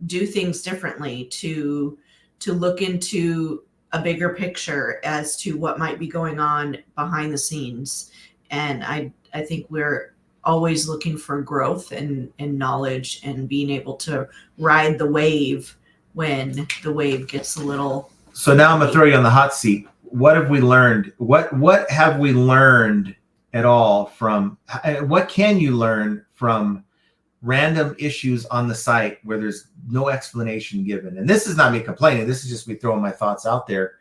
Speaker 2: do things differently, to look into a bigger picture as to what might be going on behind the scenes. And I think we're always looking for growth and knowledge and being able to ride the wave when the wave gets a little.
Speaker 1: So now I'm gonna throw you on the hot seat. What have we learned? What have we learned at all from? What can you learn from random issues on the site where there's no explanation given. And this is not me complaining. This is just me throwing my thoughts out there.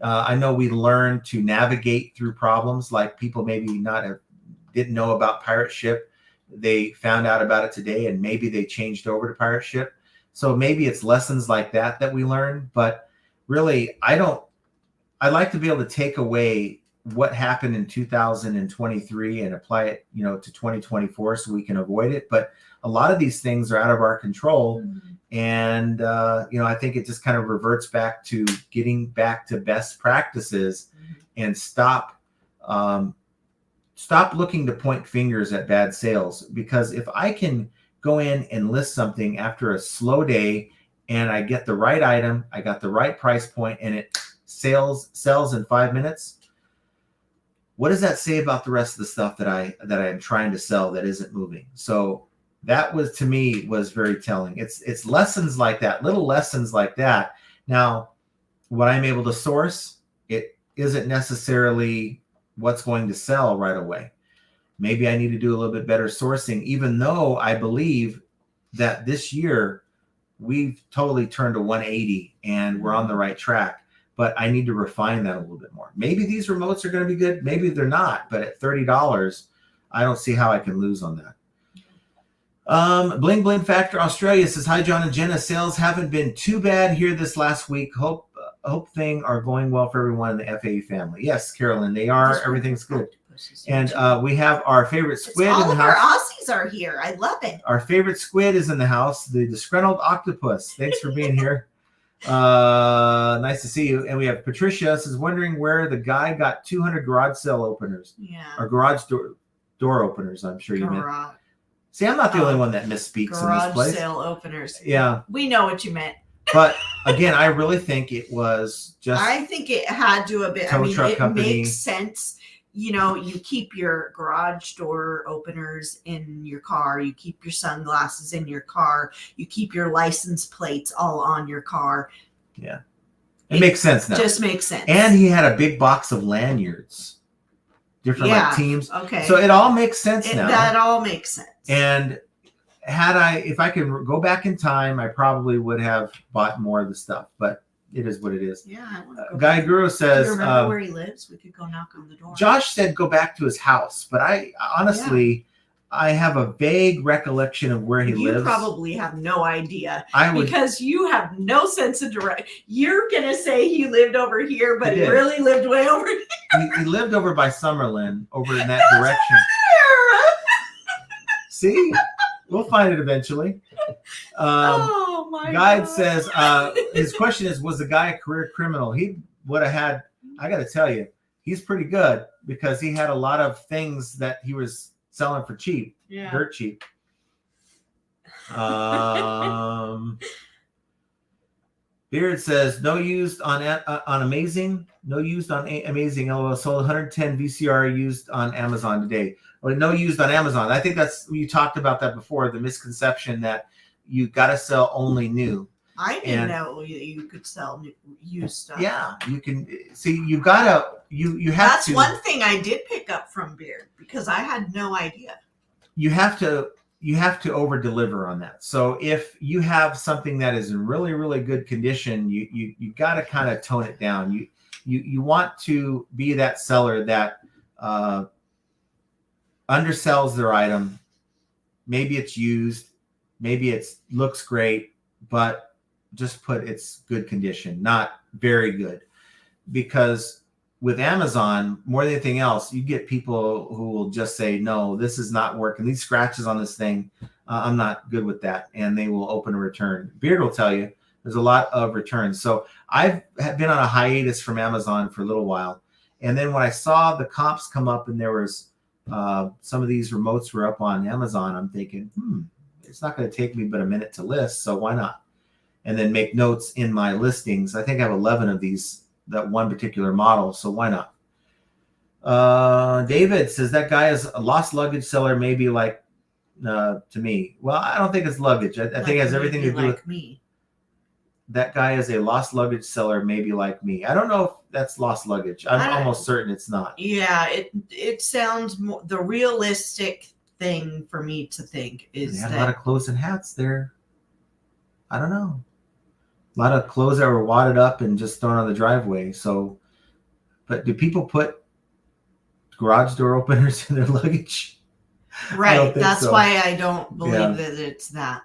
Speaker 1: I know we learn to navigate through problems, like people maybe didn't know about Pirate Ship. They found out about it today, and maybe they changed over to Pirate Ship. So maybe it's lessons like that we learn. But really, I'd like to be able to take away what happened in 2023 and apply it, to 2024 so we can avoid it. But a lot of these things are out of our control. Mm-hmm. And, I think it just kind of reverts back to getting back to best practices. Mm-hmm. And stop looking to point fingers at bad sales. Because if I can go in and list something after a slow day and I get the right item, I got the right price point, and it sells in 5 minutes, what does that say about the rest of the stuff that I am trying to sell that isn't moving? So that was, to me, was very telling. It's lessons like that, little lessons like that. Now, what I'm able to source, it isn't necessarily what's going to sell right away. Maybe I need to do a little bit better sourcing, even though I believe that this year we've totally turned a 180 and we're on the right track. But I need to refine that a little bit more. Maybe these remotes are going to be good. Maybe they're not. But at $30, I don't see how I can lose on that. Bling Bling Factor Australia says, hi, John and Jenna. Sales haven't been too bad here this last week. Hope things are going well for everyone in the FAE family. Yes, Carolyn, they are. Everything's good. And we have our favorite squid in the house. All of
Speaker 2: our Aussies are here. I love it.
Speaker 1: Our favorite squid is in the house. The disgruntled octopus. Thanks for being here. Nice to see you. And we have Patricia says, wondering where the guy got 200 garage sale openers.
Speaker 2: Yeah.
Speaker 1: Or garage door openers, I'm sure you meant. See, I'm not the only one that misspeaks in this place.
Speaker 2: Garage sale openers.
Speaker 1: Yeah.
Speaker 2: We know what you meant.
Speaker 1: But again, I really think it was just.
Speaker 2: I think it had to have been. I mean, it makes sense. You keep your garage door openers in your car. You keep your sunglasses in your car. You keep your license plates all on your car.
Speaker 1: Yeah. It makes sense now.
Speaker 2: Just makes sense.
Speaker 1: And he had a big box of lanyards. Different like teams.
Speaker 2: Okay.
Speaker 1: So it all makes sense now.
Speaker 2: That all makes sense.
Speaker 1: And if I could go back in time, I probably would have bought more of the stuff. But it is what it is.
Speaker 2: Yeah. I want to go
Speaker 1: Guy Guru says,
Speaker 2: do you remember where he lives? We could go knock on the door.
Speaker 1: Josh said go back to his house, but I honestly, I have a vague recollection of where he lives.
Speaker 2: You probably have no idea because you have no sense of direction. You're going to say he lived over here, but he really lived way over here.
Speaker 1: He lived over by Summerlin, over in that direction. See? We'll find it eventually.
Speaker 2: Oh my
Speaker 1: Guide
Speaker 2: God.
Speaker 1: says his question is, was the guy a career criminal? He would have had, I got to tell you, he's pretty good because he had a lot of things that he was selling for cheap, dirt cheap. Beard says, no used on Amazing. No used on Amazing. LOL sold 110 VCR used on Amazon today. Well, no used on Amazon. I think you talked about that before, the misconception that you got to sell only new.
Speaker 2: I didn't know you could sell used stuff.
Speaker 1: Yeah, you can. See, you gotta, you have
Speaker 2: That's
Speaker 1: to.
Speaker 2: That's one thing I did pick up from Beard because I had no idea.
Speaker 1: You have to over deliver on that. So if you have something that is in really, really good condition, you got to kind of tone it down. You want to be that seller that undersells their item. Maybe it's used, maybe it looks great, but just put it's good condition, not very good. Because with Amazon, more than anything else, you get people who will just say, no, this is not working. These scratches on this thing, I'm not good with that. And they will open a return. Beard will tell you there's a lot of returns. So I've been on a hiatus from Amazon for a little while. And then when I saw the comps come up and there was some of these remotes were up on Amazon, I'm thinking, it's not going to take me but a minute to list. So why not? And then make notes in my listings. I think I have 11 of these, that one particular model. So why not? David says that guy is a lost luggage seller, maybe like to me. Well, I don't think it's luggage. I think it has everything to do with
Speaker 2: me.
Speaker 1: That guy is a lost luggage seller, maybe like me. I don't know if that's lost luggage. I'm almost certain it's not.
Speaker 2: Yeah, it sounds more the realistic thing for me to think is
Speaker 1: They had
Speaker 2: that
Speaker 1: a lot of clothes and hats there. I don't know. A lot of clothes that were wadded up and just thrown on the driveway. So, but do people put garage door openers in their luggage?
Speaker 2: right. That's
Speaker 1: so.
Speaker 2: why I don't believe that it's that.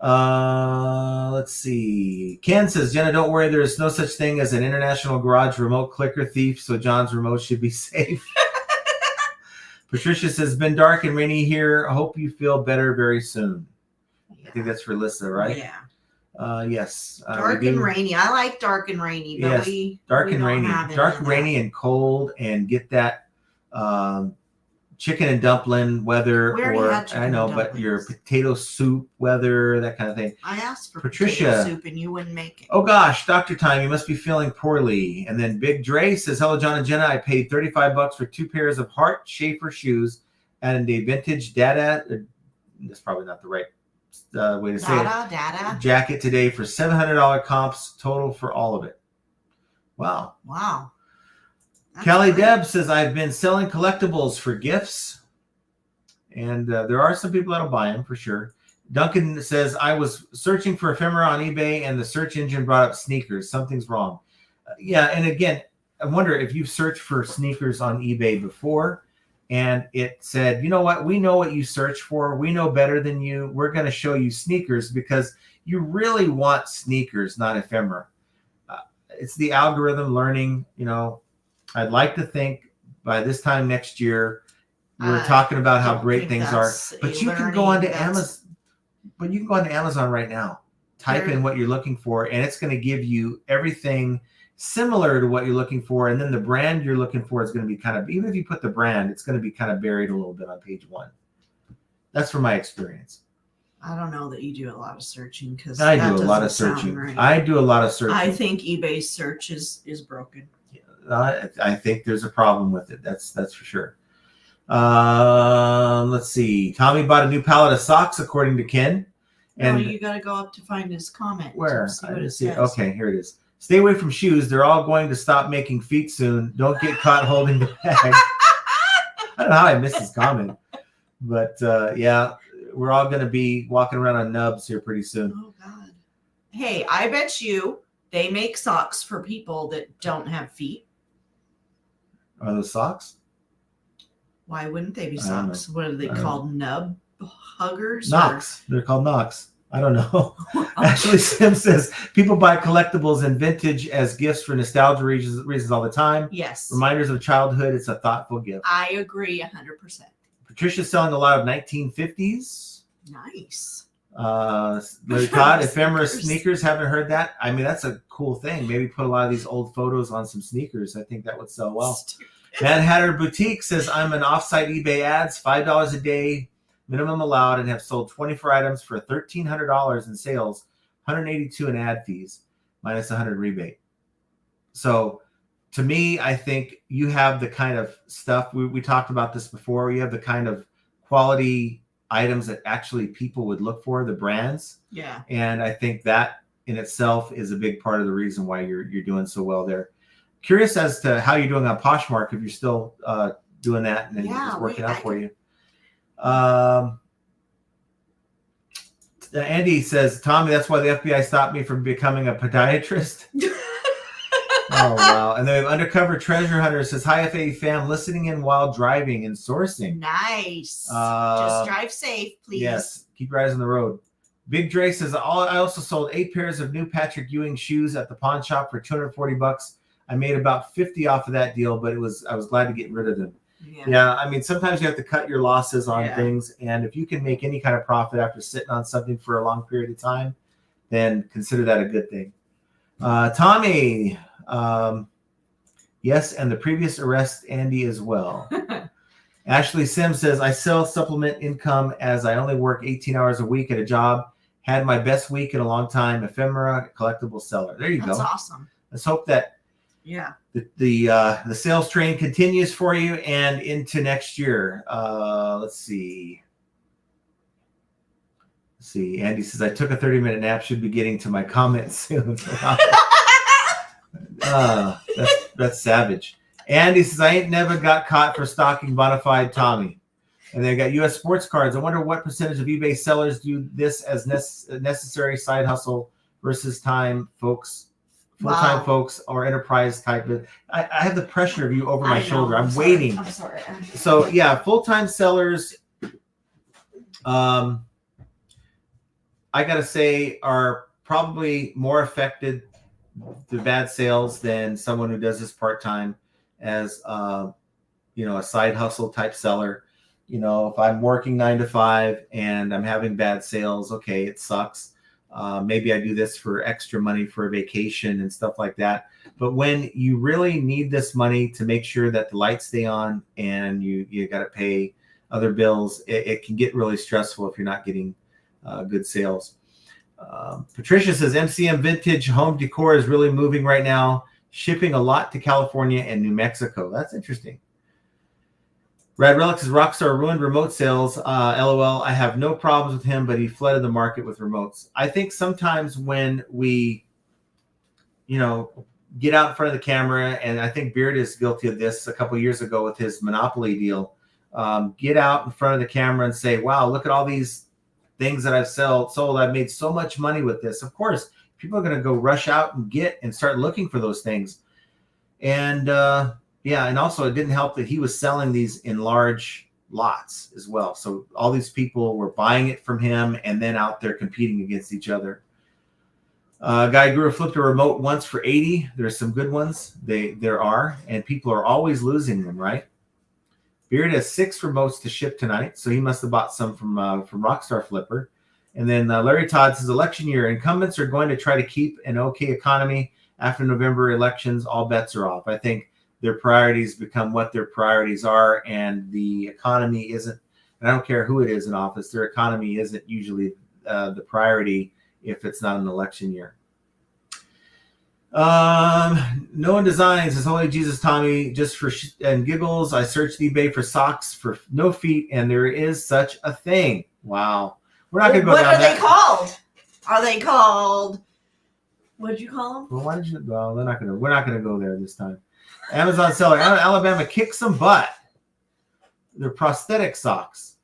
Speaker 1: Let's see. Ken says, Jenna, don't worry. There's no such thing as an international garage remote clicker thief, so John's remote should be safe. Patricia says, been dark and rainy here. I hope you feel better very soon.
Speaker 2: Yeah.
Speaker 1: I think that's for Lissa, right?
Speaker 2: Yeah.
Speaker 1: Yes.
Speaker 2: Dark and rainy. I like dark and rainy, but
Speaker 1: yes,
Speaker 2: we
Speaker 1: dark
Speaker 2: we
Speaker 1: and
Speaker 2: don't
Speaker 1: rainy.
Speaker 2: have any
Speaker 1: Dark,
Speaker 2: of
Speaker 1: rainy,
Speaker 2: that.
Speaker 1: and cold, and get that chicken and dumpling weather,
Speaker 2: We already had chicken
Speaker 1: I know,
Speaker 2: and
Speaker 1: but your
Speaker 2: dumplings.
Speaker 1: potato soup weather, that kind of thing.
Speaker 2: I asked for
Speaker 1: Patricia,
Speaker 2: potato soup and you wouldn't make it.
Speaker 1: Oh gosh, doctor time. You must be feeling poorly. And then Big Dre says, hello, John and Jenna. I paid $35 for 2 pairs of Hart Schaefer shoes and a vintage Dada. That's probably not the right way to say it. Jacket today for $700 comps total for all of it. Wow.
Speaker 2: Wow. That's
Speaker 1: Kelly
Speaker 2: great.
Speaker 1: Deb says, I've been selling collectibles for gifts. And there are some people that'll buy them for sure. Duncan says, I was searching for ephemera on eBay and the search engine brought up sneakers. Something's wrong. Yeah. And again, I wonder if you've searched for sneakers on eBay before and it said, you know what? We know what you search for. We know better than you. We're going to show you sneakers because you really want sneakers, not ephemera. It's the algorithm learning. You know, I'd like to think by this time next year, we're talking about how great things are, but you can go onto Amazon. But you can go onto Amazon right now, type in what you're looking for, and it's going to give you everything similar to what you're looking for. And then the brand you're looking for is going to be kind of, even if you put the brand, it's going to be kind of buried a little bit on page 1. That's from my experience.
Speaker 2: I don't know that you do a lot of searching because
Speaker 1: I do a lot of searching.
Speaker 2: Right.
Speaker 1: I do a lot of searching.
Speaker 2: I think eBay's search is broken.
Speaker 1: I think there's a problem with it. That's for sure. Let's see. Tommy bought a new pallet of socks, according to Ken. And
Speaker 2: you got to go up to find his comment.
Speaker 1: Where?
Speaker 2: See
Speaker 1: I
Speaker 2: what
Speaker 1: didn't
Speaker 2: it
Speaker 1: see it.
Speaker 2: says.
Speaker 1: Okay, here it is. Stay away from shoes. They're all going to stop making feet soon. Don't get caught holding the bag. I don't know how I missed his comment. But yeah, we're all going to be walking around on nubs here pretty soon.
Speaker 2: Oh, God. Hey, I bet you they make socks for people that don't have feet.
Speaker 1: Are those socks?
Speaker 2: Why wouldn't they be socks? What are they called? Nub huggers?
Speaker 1: Knocks. They're called knocks. I don't know. Ashley Sim says people buy collectibles and vintage as gifts for nostalgia reasons all the time.
Speaker 2: Yes.
Speaker 1: Reminders of childhood. It's a thoughtful gift.
Speaker 2: I agree 100%.
Speaker 1: Patricia's selling a lot of 1950s.
Speaker 2: Nice.
Speaker 1: Larry Todd, ephemera sneakers. Haven't heard that. I mean, that's a cool thing. Maybe put a lot of these old photos on some sneakers. I think that would sell well. Mad Hatter Boutique says, I'm an offsite eBay ads, $5 a day, minimum allowed, and have sold 24 items for $1,300 in sales, $182 in ad fees, minus $100 rebate. So to me, I think you have the kind of stuff, we talked about this before, you have the kind of quality items that actually people would look for, the brands.
Speaker 2: Yeah.
Speaker 1: And I think that in itself is a big part of the reason why you're doing so well there. Curious as to how you're doing on Poshmark, if you're still doing that and it's working out for you. Andy says, Tommy, that's why the FBI stopped me from becoming a podiatrist. Oh, wow. And then Undercover Treasure Hunter says, hi, FA fam, listening in while driving and sourcing.
Speaker 2: Nice. Just drive safe, please.
Speaker 1: Yes. Keep your eyes on the road. Big Dre says, I also sold 8 pairs of new Patrick Ewing shoes at the pawn shop for $240. I made about 50 off of that deal, but I was glad to get rid of them. Yeah. I mean, sometimes you have to cut your losses on things. And if you can make any kind of profit after sitting on something for a long period of time, then consider that a good thing. Tommy, yes, and the previous arrest, Andy, as well. Ashley Sims says, I sell supplement income as I only work 18 hours a week at a job. Had my best week in a long time. Ephemera, collectible seller. There you go.
Speaker 2: That's awesome.
Speaker 1: Let's hope that the sales train continues for you and into next year. Let's see. Andy says, I took a 30-minute nap. Should be getting to my comments soon. That's savage. Andy says, I ain't never got caught for stalking Bonafide Tommy. And they got U.S. sports cards. I wonder what percentage of eBay sellers do this as necessary side hustle versus full-time folks or enterprise type. I have the pressure of you over my shoulder. I'm waiting.
Speaker 2: I'm sorry.
Speaker 1: So yeah, full-time sellers, I gotta say, are probably more affected through bad sales than someone who does this part-time as a side hustle type seller. If I'm working 9 to 5 and I'm having bad sales, okay, it sucks. Maybe I do this for extra money for a vacation and stuff like that. But when you really need this money to make sure that the lights stay on and you got to pay other bills, it can get really stressful if you're not getting good sales. Patricia says MCM Vintage Home Decor is really moving right now, shipping a lot to California and New Mexico. That's interesting. Rad Relic says Rockstar ruined remote sales. LOL. I have no problems with him, but he flooded the market with remotes. I think sometimes when we, get out in front of the camera, and I think Beard is guilty of this a couple of years ago with his Monopoly deal. Get out in front of the camera and say, wow, look at all these things that I've sold. I've made so much money with this. Of course, people are going to go rush out and start looking for those things. And and also it didn't help that he was selling these in large lots as well. So all these people were buying it from him and then out there competing against each other. Guy Guru flipped a remote once for 80. There's some good ones. There are, and people are always losing them, right? Beard has 6 remotes to ship tonight, so he must have bought some from Rockstar Flipper. And then Larry Todd says, election year, incumbents are going to try to keep an okay economy. After November elections, all bets are off. I think their priorities become what their priorities are, and the economy isn't, and I don't care who it is in office, their economy isn't usually the priority if it's not an election year. No one designs is Holy Jesus Tommy. Just for and giggles, I searched eBay for socks for no feet, and there is such a thing. Wow, we're not gonna go down that.
Speaker 2: What are they called? Are they called? What'd you call them?
Speaker 1: Well, why did you? Well, we're not gonna go there this time. Amazon seller Alabama kick some butt. They're prosthetic socks.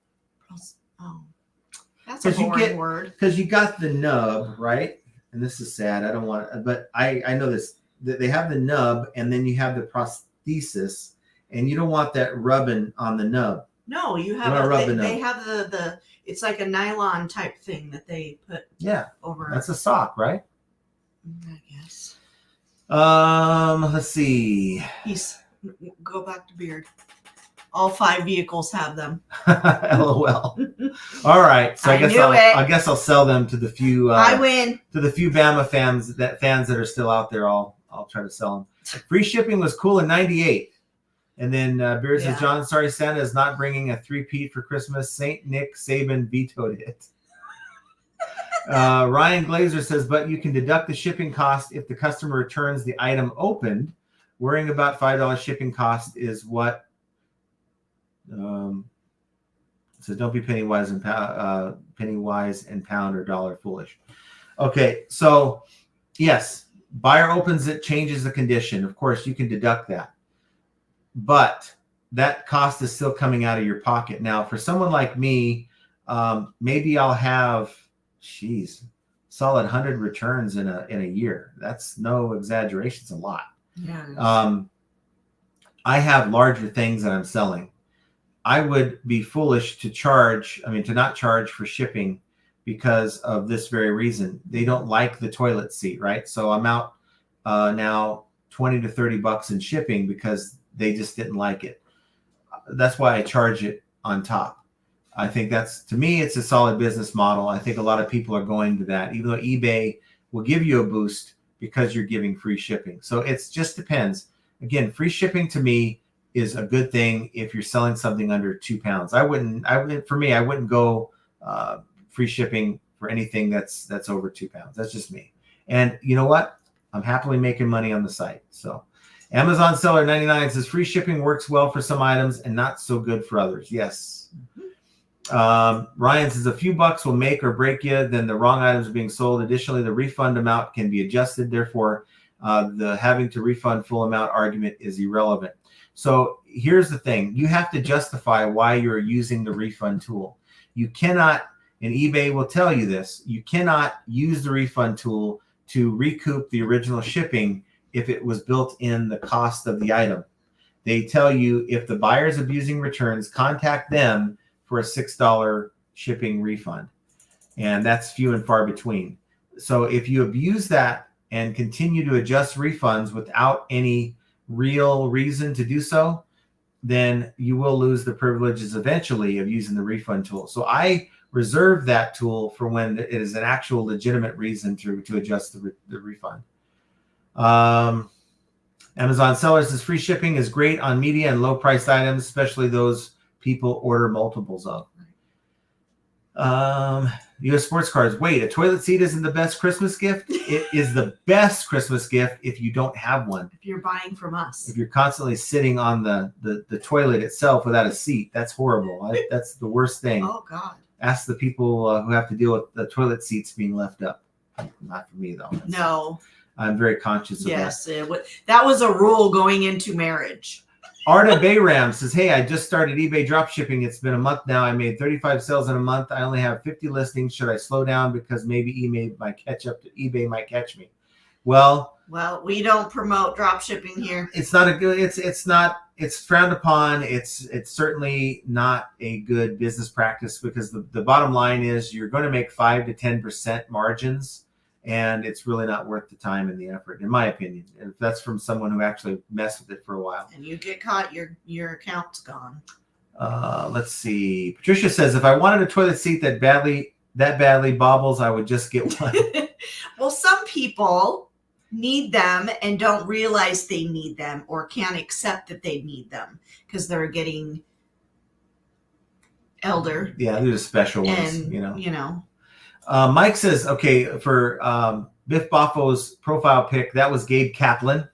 Speaker 2: Oh, that's a boring word.
Speaker 1: Because you got the nub, right? And this is sad. I don't want, but I know this. They have the nub, and then you have the prosthesis, and you don't want that rubbing on the nub.
Speaker 2: No, they have the. It's like a nylon type thing that they put.
Speaker 1: Yeah,
Speaker 2: over.
Speaker 1: That's a sock, right?
Speaker 2: I guess.
Speaker 1: Let's see.
Speaker 2: Go back to Beard. All 5 vehicles have them.
Speaker 1: LOL. All right, so I guess I'll sell them to the few.
Speaker 2: I win.
Speaker 1: To the few Bama fans that are still out there. I'll try to sell them. Free shipping was cool in '98, and then Beard says, John, sorry, Santa is not bringing a 3-peat for Christmas. Saint Nick Saban vetoed it. Ryan Glazer says, but you can deduct the shipping cost if the customer returns the item opened. Worrying about $5 shipping cost is what. So don't be penny wise and pound or dollar foolish. Okay, so yes, buyer opens it, changes the condition. Of course, you can deduct that, but that cost is still coming out of your pocket. Now, for someone like me, maybe I'll have, solid 100 returns in a year. That's no exaggeration. It's a lot. Yeah. I have larger things that I'm selling. I would be foolish to not charge for shipping because of this very reason. They don't like the toilet seat, right? So I'm out now $20 to $30 in shipping because they just didn't like it. That's why I charge it on top. I think to me, it's a solid business model. I think a lot of people are going to that, even though eBay will give you a boost because you're giving free shipping. So it just depends. Again, free shipping to me is a good thing if you're selling something under 2 pounds. I wouldn't go free shipping for anything that's over 2 pounds. That's just me. And you know what? I'm happily making money on the site. So Amazon seller 99 says free shipping works well for some items and not so good for others. Yes. Ryan says a few bucks will make or break you. Then the wrong items are being sold. Additionally, the refund amount can be adjusted. Therefore, the having to refund full amount argument is irrelevant. So here's the thing. You have to justify why you're using the refund tool. You cannot, and eBay will tell you this, you cannot use the refund tool to recoup the original shipping if it was built in the cost of the item. They tell you if the buyer is abusing returns, contact them for a $6 shipping refund. And that's few and far between. So if you abuse that and continue to adjust refunds without any real reason to do so, then you will lose the privileges eventually of using the refund tool. So I reserve that tool for when it is an actual legitimate reason to adjust the refund. Amazon sellers says free shipping is great on media and low priced items, especially those people order multiples of. US sports cards. Wait, a toilet seat isn't the best Christmas gift? It is the best Christmas gift if you don't have one.
Speaker 2: If you're buying from us.
Speaker 1: If you're constantly sitting on the toilet itself without a seat, that's horrible. That's the worst thing.
Speaker 2: Oh, God.
Speaker 1: Ask the people who have to deal with the toilet seats being left up. Not for me, though.
Speaker 2: No.
Speaker 1: I'm very conscious of that.
Speaker 2: Yes, that was a rule going into marriage.
Speaker 1: Arta Bayram says, hey, I just started eBay drop shipping. It's been a month now. I made 35 sales in a month. I only have 50 listings. Should I slow down because maybe eBay might catch me? Well,
Speaker 2: we don't promote drop shipping here.
Speaker 1: It's not a good, it's frowned upon. It's certainly not a good business practice because the bottom line is you're going to make 5 to 10% margins. And it's really not worth the time and the effort, in my opinion. And that's from someone who actually messed with it for a while.
Speaker 2: And you get caught, your account's gone.
Speaker 1: Let's see. Patricia says, if I wanted a toilet seat that badly bobbles, I would just get one.
Speaker 2: Well, some people need them and don't realize they need them or can't accept that they need them because they're getting elder.
Speaker 1: Yeah, they're the special ones,
Speaker 2: and,
Speaker 1: you know.
Speaker 2: Mike
Speaker 1: says, okay, for Biff Boffo's profile pic, that was Gabe Kaplan.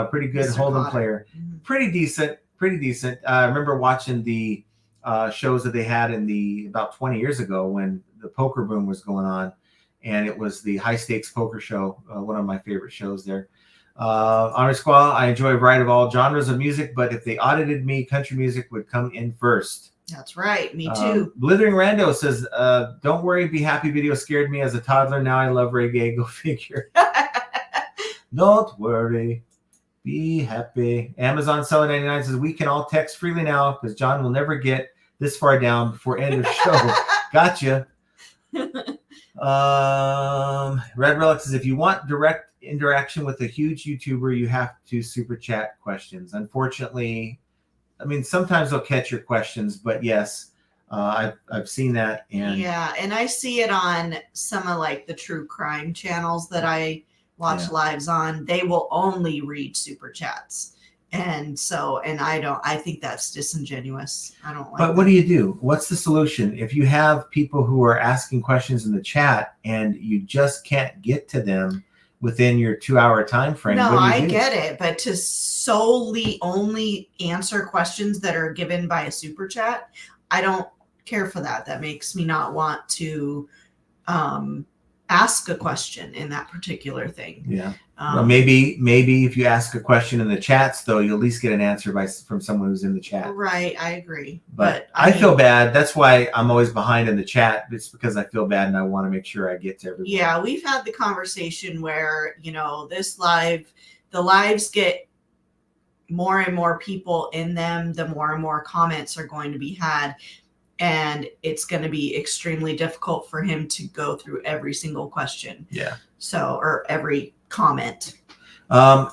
Speaker 1: Pretty good
Speaker 2: Mr.
Speaker 1: Holden
Speaker 2: Potter.
Speaker 1: player.
Speaker 2: Mm-hmm.
Speaker 1: Pretty decent. I remember watching the shows that they had about 20 years ago when the poker boom was going on. And it was the high stakes poker show, one of my favorite shows there. Honor Squaw, I enjoy a variety of all genres of music, but if they audited me, country music would come in first.
Speaker 2: That's right. Me too.
Speaker 1: Blithering Rando says, don't worry, Be Happy video scared me as a toddler. Now I love reggae. Go figure. Don't worry. Be happy. Amazon Seller 99 says, we can all text freely now because John will never get this far down before end of show. Gotcha. Red Relic says, if you want direct interaction with a huge YouTuber, you have to super chat questions. Unfortunately, I mean, sometimes they'll catch your questions, but yes, I've seen that. And
Speaker 2: yeah, and I see it on some of like the true crime channels that I watch lives on. They will only read super chats. And I think that's disingenuous. I don't like
Speaker 1: But what do you do? What's the solution? If you have people who are asking questions in the chat and you just can't get to them within your 2-hour time frame.
Speaker 2: No,
Speaker 1: what do you do?
Speaker 2: get it. But to solely only answer questions that are given by a super chat, I don't care for that. That makes me not want to ask a question in that particular thing.
Speaker 1: Yeah. Well, maybe if you ask a question in the chats, though, you'll at least get an answer from someone who's in the chat.
Speaker 2: Right. I agree.
Speaker 1: But I feel bad. That's why I'm always behind in the chat. It's because I feel bad and I want to make sure I get to everyone.
Speaker 2: Yeah, we've had the conversation where, the lives get more and more people in them, the more and more comments are going to be had. And it's going to be extremely difficult for him to go through every single question.
Speaker 1: Yeah.
Speaker 2: Or every comment.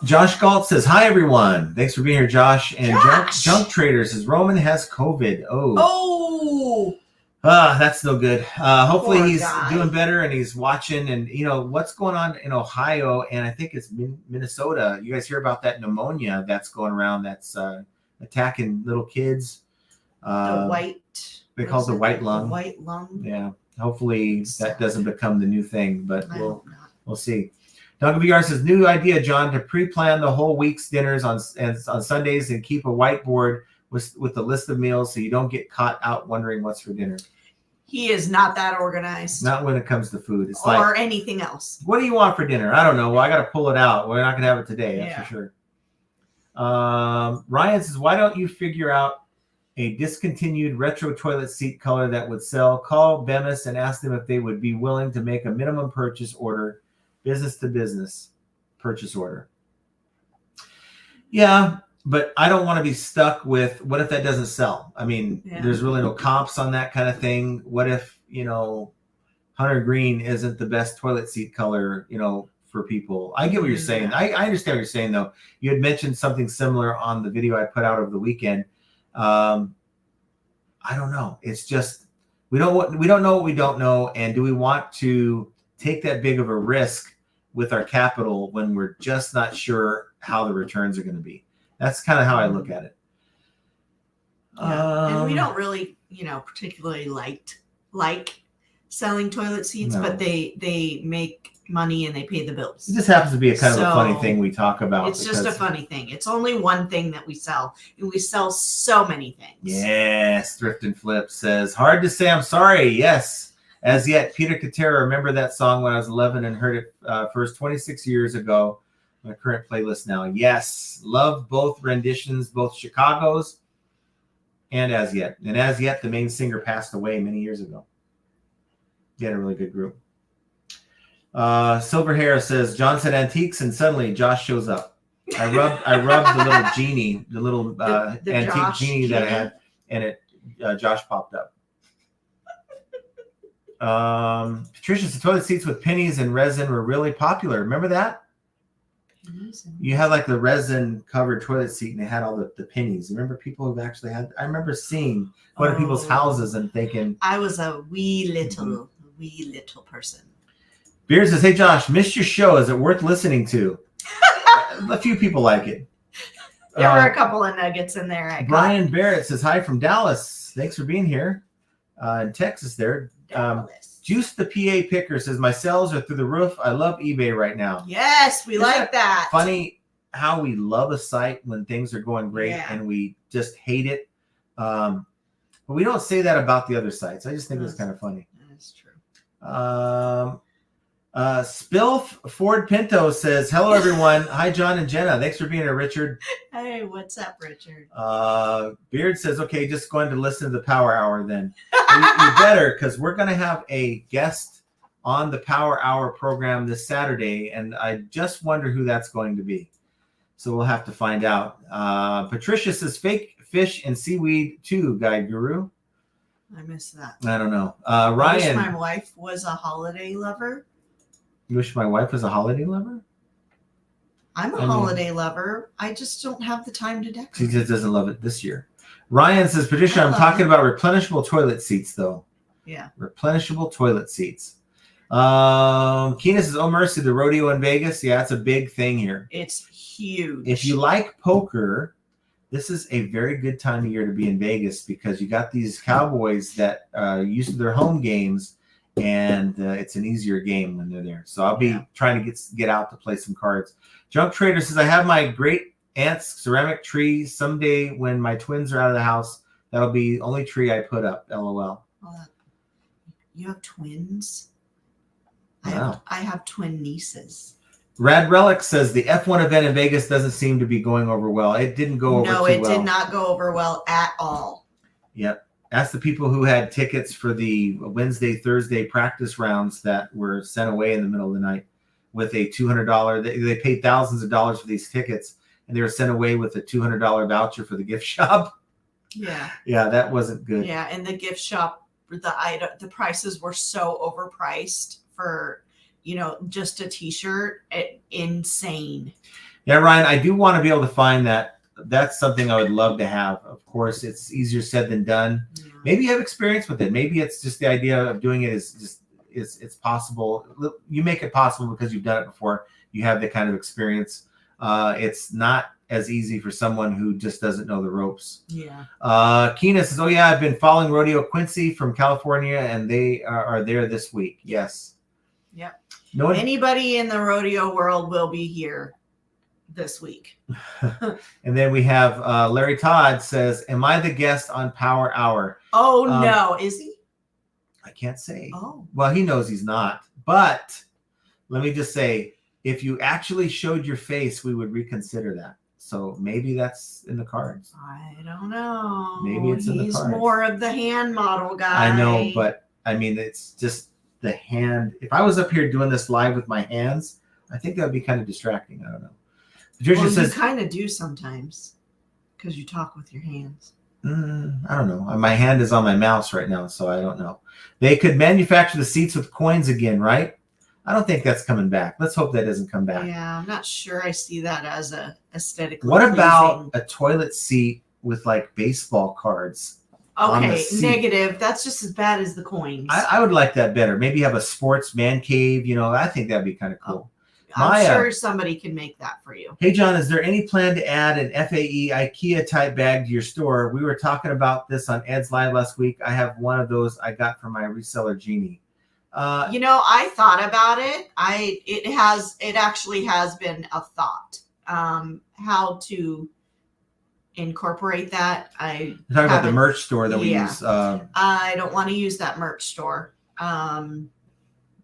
Speaker 1: Josh Galt says, hi, everyone. Thanks for being here, Josh. And Junk Trader says, Roman has COVID. Oh, that's no good. Hopefully
Speaker 2: Poor
Speaker 1: he's
Speaker 2: guy.
Speaker 1: doing better and he's watching. And, what's going on in Ohio, and I think it's Minnesota. You guys hear about that pneumonia that's going around that's attacking little kids.
Speaker 2: They
Speaker 1: call it the white lung.
Speaker 2: The white lung.
Speaker 1: Yeah. Hopefully that doesn't become the new thing, but we'll see. Doug VR says, new idea, John, to pre-plan the whole week's dinners on Sundays and keep a whiteboard with the list of meals so you don't get caught out wondering what's for dinner.
Speaker 2: He is not that organized.
Speaker 1: Not when it comes to food. It's
Speaker 2: or anything else.
Speaker 1: What do you want for dinner? I don't know. Well, I got to pull it out. We're not going to have it today. That's for sure. Ryan says, why don't you figure out a discontinued retro toilet seat color that would sell? Call Bemis and ask them if they would be willing to make a minimum purchase order, business to business purchase order. Yeah, but I don't want to be stuck with, what if that doesn't sell? I mean, there's really no comps on that kind of thing. What if, Hunter Green isn't the best toilet seat color, for people? I get what you're saying. I understand what you're saying, though. You had mentioned something similar on the video I put out over the weekend. I don't know. It's just, we don't know what we don't know. And do we want to take that big of a risk with our capital when we're just not sure how the returns are going to be? That's kind of how I look at it.
Speaker 2: Yeah. And we don't really, particularly like selling toilet seats, but they make money and they pay the bills.
Speaker 1: It just happens to be a kind of a funny thing we talk about.
Speaker 2: It's just a funny thing. It's only one thing that we sell, and we sell so many things.
Speaker 1: Yes, Thrift and Flip says, hard to say I'm sorry. Yes. As yet, Peter Katera, remember that song when I was 11 and heard it first 26 years ago. My current playlist now. Yes. Love both renditions, both Chicago's and As Yet. And As Yet, the main singer passed away many years ago. He had a really good group. Silver Hair says, John said antiques, and suddenly Josh shows up. I rubbed the little genie, the little the antique genie that I had, and Josh popped up. Patricia said, toilet seats with pennies and resin were really popular. Remember that? You had like the resin covered toilet seat, and they had all the pennies. Remember people who've actually had? I remember seeing one of people's houses and thinking,
Speaker 2: I was a wee little person.
Speaker 1: Beard says, hey Josh, missed your show. Is it worth listening to? A few people like it.
Speaker 2: There were a couple of nuggets in there.
Speaker 1: Brian Barrett says, hi from Dallas. Thanks for being here in Texas there. Juice the PA Picker says, my sales are through the roof. I love eBay right now.
Speaker 2: Yes, we like that.
Speaker 1: Funny how we love a site when things are going great and we just hate it. But we don't say that about the other sites. I just think it's kind of funny.
Speaker 2: That's true.
Speaker 1: Spilf Ford Pinto says, hello everyone. Hi John and Jenna. Thanks for being here, Richard.
Speaker 2: Hey, what's up, Richard?
Speaker 1: Beard says, okay, just going to listen to the Power Hour then. you better, because we're going to have a guest on the Power Hour program this Saturday, and I just wonder who that's going to be. So we'll have to find out. Patricia says, fake fish and seaweed too, Guide Guru.
Speaker 2: I missed that.
Speaker 1: I don't know.
Speaker 2: Ryan.
Speaker 1: I
Speaker 2: wish my wife was a holiday lover.
Speaker 1: You wish my wife was a holiday lover?
Speaker 2: I'm a holiday lover. I just don't have the time to decorate.
Speaker 1: She just doesn't love it this year. Ryan says, Patricia, I'm talking about replenishable toilet seats, though.
Speaker 2: Yeah.
Speaker 1: Replenishable toilet seats. Keena says, oh, mercy, the rodeo in Vegas. Yeah, it's a big thing here.
Speaker 2: It's huge.
Speaker 1: If you like poker, this is a very good time of year to be in Vegas because you got these cowboys that are used to their home games, and it's an easier game when they're there. So I'll be trying to get out to play some cards. Junk Trader says, I have my great aunt's ceramic tree. Someday when my twins are out of the house, that'll be the only tree I put up. LOL.
Speaker 2: You have twins?
Speaker 1: Wow.
Speaker 2: I have twin nieces.
Speaker 1: Rad Relic says the F1 event in Vegas doesn't seem to be going over well. It didn't go over too well.
Speaker 2: No, it did not go over well at all.
Speaker 1: Yep. Ask the people who had tickets for the Wednesday, Thursday practice rounds that were sent away in the middle of the night with a $200. They paid thousands of dollars for these tickets, and they were sent away with a $200 voucher for the gift shop.
Speaker 2: Yeah.
Speaker 1: Yeah, that wasn't good.
Speaker 2: Yeah, and the gift shop, the prices were so overpriced for, just a T-shirt. Insane.
Speaker 1: Yeah, Ryan, I do want to be able to find that. That's something I would love to have. Of course, it's easier said than done. Yeah. Maybe you have experience with it. Maybe it's just the idea of doing it is just it's possible. You make it possible because you've done it before. You have the kind of experience. It's not as easy for someone who just doesn't know the ropes.
Speaker 2: Yeah.
Speaker 1: Keena says, oh yeah, I've been following Rodeo Quincy from California, and they are there this week. Yes.
Speaker 2: Yep.
Speaker 1: Anybody
Speaker 2: in the rodeo world will be here this week.
Speaker 1: And then we have Larry Todd says, am I the guest on Power Hour?
Speaker 2: Oh, no. Is he?
Speaker 1: I can't say.
Speaker 2: Oh.
Speaker 1: Well, he knows he's not. But let me just say, if you actually showed your face, we would reconsider that. So maybe that's in the cards.
Speaker 2: I don't know.
Speaker 1: Maybe it's in the
Speaker 2: He's
Speaker 1: cards.
Speaker 2: more of the hand model guy.
Speaker 1: I know, but I mean, it's just the hand. If I was up here doing this live with my hands, I think that would be kind of distracting. I don't know. Patricia
Speaker 2: well,
Speaker 1: says,
Speaker 2: you kind of do sometimes because you talk with your hands.
Speaker 1: I don't know. My hand is on my mouse right now, so I don't know. They could manufacture the seats with coins again, right? I don't think that's coming back. Let's hope that doesn't come back.
Speaker 2: Yeah, I'm not sure I see that as a aesthetically
Speaker 1: What about
Speaker 2: pleasing.
Speaker 1: a toilet seat with like baseball cards? on the
Speaker 2: Okay,
Speaker 1: seat?
Speaker 2: negative. That's just as bad as the coins.
Speaker 1: I would like that better. Maybe have a sports man cave. I think that'd be kind of cool.
Speaker 2: I'm sure somebody can make that for you.
Speaker 1: Hey, John, is there any plan to add an FAE IKEA type bag to your store? We were talking about this on Ed's Live last week. I have one of those I got from my reseller, Jeannie.
Speaker 2: I thought about it. It actually has been a thought. How to incorporate that.
Speaker 1: You're talking about the merch store that we use.
Speaker 2: I don't want to use that merch store.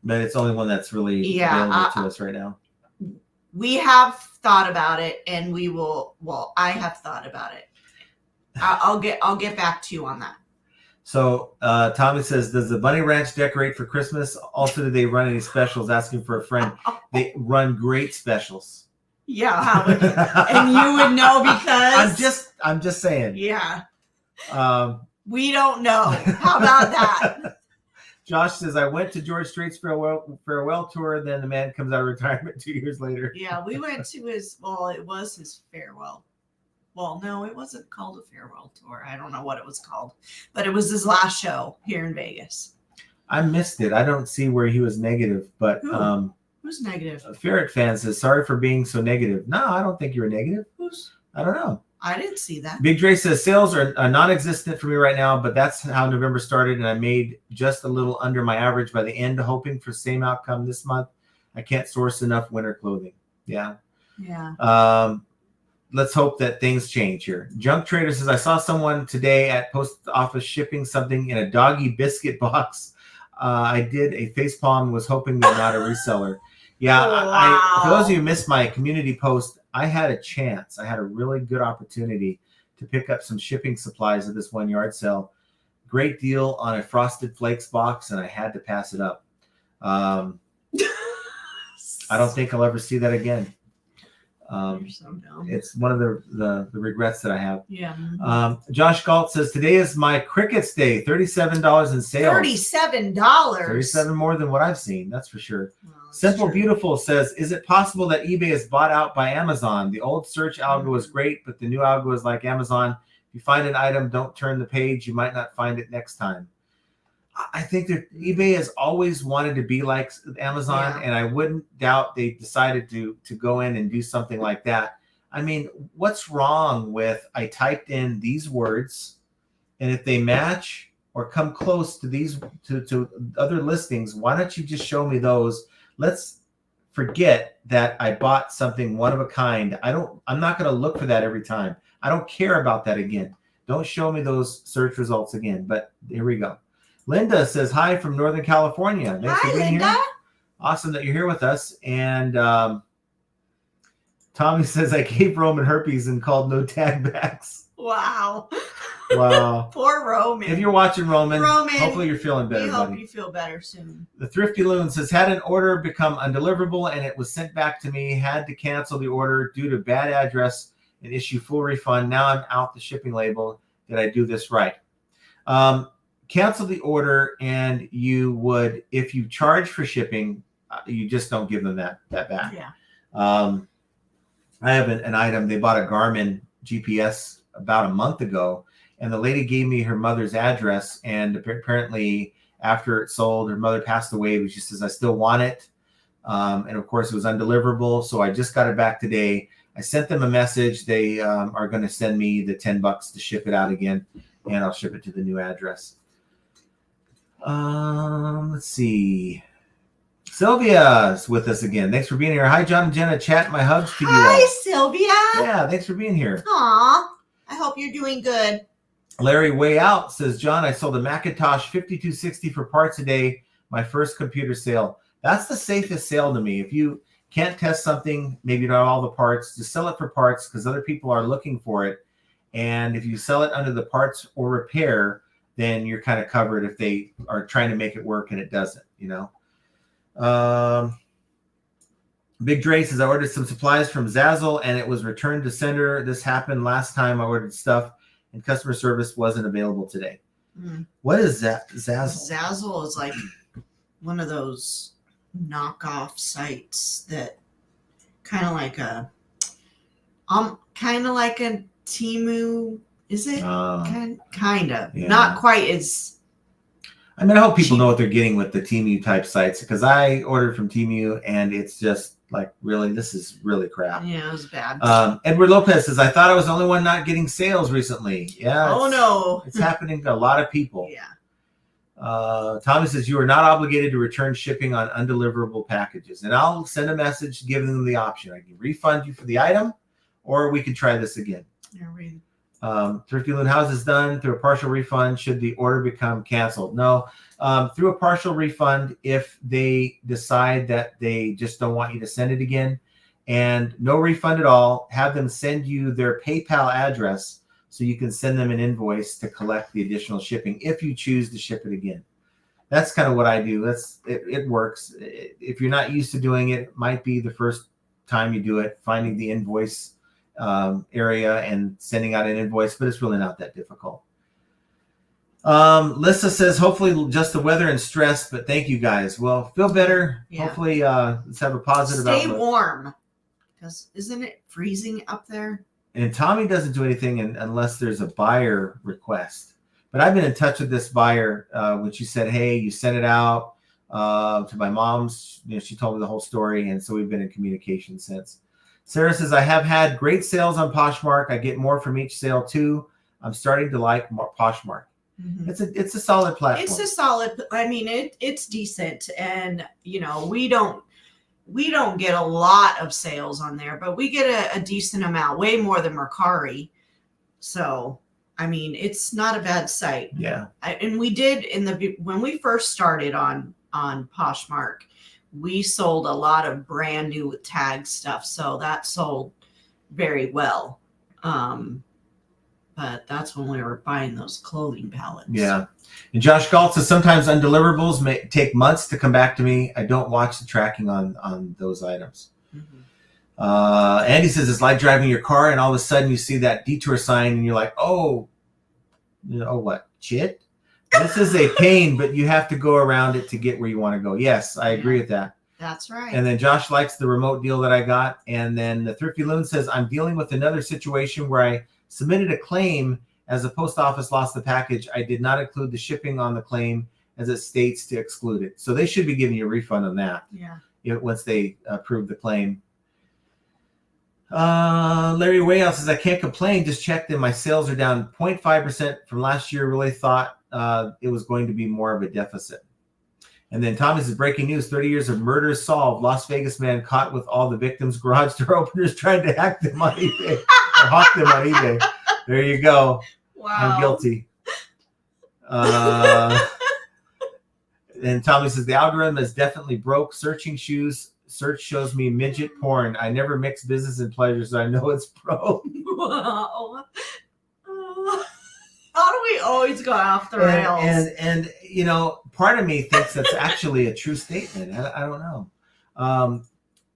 Speaker 1: But it's the only one that's really available to us right now.
Speaker 2: We have thought about it, and we will. Well, I have thought about it. I'll get back to you on that.
Speaker 1: So Tommy says, does the Bunny Ranch decorate for Christmas? Also, do they run any specials? Asking for a friend. They run great specials.
Speaker 2: Yeah, how would you? And you would know because
Speaker 1: I'm just saying.
Speaker 2: Yeah.
Speaker 3: We don't know. How about that?
Speaker 1: Josh says, I went to George Strait's farewell tour. Then the man comes out of retirement 2 years later.
Speaker 2: Yeah, we went to his, it was his farewell. Well, no, it wasn't called a farewell tour. I don't know what it was called, but it was his last show here in Vegas.
Speaker 1: I missed it. I don't see where he was negative, but
Speaker 2: Who's negative?
Speaker 1: a Ferret fan says, sorry for being so negative. No, I don't think you were negative. I don't know.
Speaker 2: I didn't see that.
Speaker 1: Big Dre says sales are non-existent for me right now, but that's how November started, and I made just a little under my average by the end, hoping for same outcome this month. I can't source enough winter clothing. Yeah. Let's hope that things change here. Junk Trader says, I saw someone today at post office shipping something in a doggy biscuit box. I did a facepalm, was hoping they're not a reseller. Yeah,
Speaker 2: Wow.
Speaker 1: For those of you who missed my community post, I had a chance. I had a really good opportunity to pick up some shipping supplies at this one yard sale. Great deal on a Frosted Flakes box, and I had to pass it up. I don't think I'll ever see that again.
Speaker 2: You're so dumb.
Speaker 1: It's one of the regrets that I have.
Speaker 2: Yeah.
Speaker 1: Josh Galt says, today is my Crickets Day. $37 in sales.
Speaker 2: $37.
Speaker 1: $37 more than what I've seen. That's for sure. Simple Beautiful says, is it possible that eBay is bought out by Amazon? The old search algo was great, but the new algo is like Amazon. If you find an item, don't turn the page. You might not find it next time. I think that eBay has always wanted to be like Amazon, and I wouldn't doubt they decided to go in and do something like that. I mean, what's wrong with I typed in these words, and if they match or come close to these to other listings, why don't you just show me those? Let's forget that I bought something one of a kind. I'm not going to look for that every time. I don't care about that again. Don't show me those search results again. But here we go. Linda says, hi from Northern California. Thanks for being
Speaker 3: Linda.
Speaker 1: here. Awesome that you're here with us. And Tommy says, I gave Roman herpes and called no tag backs.
Speaker 2: Wow.
Speaker 1: Wow.
Speaker 2: Poor Roman.
Speaker 1: If you're watching Roman, hopefully you're feeling better,
Speaker 2: we hope
Speaker 1: buddy.
Speaker 2: you feel better soon.
Speaker 1: The Thrifty Loon says, had an order become undeliverable and it was sent back to me, had to cancel the order due to bad address and issue full refund. Now I'm out the shipping label. Did I do this right? Cancel the order, and you would, if you charge for shipping, you just don't give them that back.
Speaker 2: Yeah.
Speaker 1: I have an item. They bought a Garmin GPS about a month ago, and the lady gave me her mother's address, and apparently after it sold, her mother passed away, but she says, I still want it. And of course it was undeliverable. So I just got it back today. I sent them a message. They are going to send me the $10 to ship it out again, and I'll ship it to the new address. Let's see. Sylvia's with us again. Thanks for being here. Hi, John and Jenna. Chat. My hugs to you all.
Speaker 3: Hi, Sylvia.
Speaker 1: Yeah, thanks for being here.
Speaker 3: Aw, I hope you're doing good.
Speaker 1: Larry Way Out says, John, I sold a Macintosh 5260 for parts a day. My first computer sale. That's the safest sale to me. can't test something, maybe not all the parts, just sell it for parts because other people are looking for it. And if you sell it under the parts or repair, then you're kind of covered if they are trying to make it work and it doesn't, you know. Big Dre says, I ordered some supplies from Zazzle and it was returned to sender. This happened last time I ordered stuff and customer service wasn't available today. What is that? Zazzle?
Speaker 2: Zazzle is like one of those knockoff sites that kind of like a Temu, is it? Kind of.
Speaker 1: Yeah.
Speaker 2: Not quite as.
Speaker 1: I mean, I hope people know what they're getting with the Temu type sites because I ordered from Temu and it's just like, really, this is really crap.
Speaker 2: Yeah, it was bad.
Speaker 1: Edward Lopez says, I thought I was the only one not getting sales recently. Yeah.
Speaker 2: Oh, no.
Speaker 1: It's happening to a lot of people.
Speaker 2: Yeah.
Speaker 1: Tommy says, you are not obligated to return shipping on undeliverable packages. And I'll send a message giving them the option. I can refund you for the item or we can try this again. Thrifty Loon, how's this done? Through a partial refund should the order become canceled? No, through a partial refund if they decide that they just don't want you to send it again, and no refund at all. Have them send you their PayPal address so you can send them an invoice to collect the additional shipping if you choose to ship it again. That's kind of what I do. It works. If you're not used to doing it, it might be the first time you do it, finding the invoice area and sending out an invoice, but it's really not that difficult. Lissa says, hopefully just the weather and stress, but thank you guys. Well, feel better.
Speaker 2: Yeah.
Speaker 1: Hopefully let's have a positive
Speaker 2: Stay
Speaker 1: outlook.
Speaker 2: warm, because isn't it freezing up there?
Speaker 1: And Tommy doesn't do anything unless there's a buyer request. But I've been in touch with this buyer when she said, hey, you sent it out to my mom's. You know, she told me the whole story, and so we've been in communication since. Sarah says, I have had great sales on Poshmark. I get more from each sale too. I'm starting to like Poshmark.
Speaker 2: Mm-hmm.
Speaker 1: It's a solid platform.
Speaker 2: It's a solid. I mean, it's decent, and you know, we don't get a lot of sales on there, but we get a decent amount, way more than Mercari. So, I mean, it's not a bad site.
Speaker 1: Yeah.
Speaker 2: And we did when we first started on Poshmark, we sold a lot of brand new tag stuff, so that sold very well. But that's when we were buying those clothing palettes.
Speaker 1: Yeah. And Josh Galt says, sometimes undeliverables may take months to come back to me. I don't watch the tracking on those items. Mm-hmm. Andy says, it's like driving your car and all of a sudden you see that detour sign and you're like, oh, you know what? Shit. This is a pain, but you have to go around it to get where you want to go. Yes, I agree with that.
Speaker 2: That's right.
Speaker 1: And then Josh likes the remote deal that I got. And then the Thrifty Loon says, I'm dealing with another situation where I submitted a claim as the post office lost the package. I did not include the shipping on the claim as it states to exclude it. So they should be giving you a refund on that.
Speaker 2: Yeah.
Speaker 1: Once they approve the claim. Larry Wayhouse says, I can't complain. Just checked and my sales are down 0.5% from last year. Really thought it was going to be more of a deficit. And then Thomas is breaking news. 30 years of murder solved. Las Vegas man caught with all the victims' garage door openers trying to hack them on eBay. Or hawk them on eBay. There you go.
Speaker 2: Wow.
Speaker 1: I'm guilty. And Tommy says, the algorithm is definitely broke. Searching shoes. Search shows me midget porn. I never mix business and pleasure, so I know it's broke.
Speaker 2: Wow. How do we always go off the rails?
Speaker 1: And you know, part of me thinks that's actually a true statement. I don't know.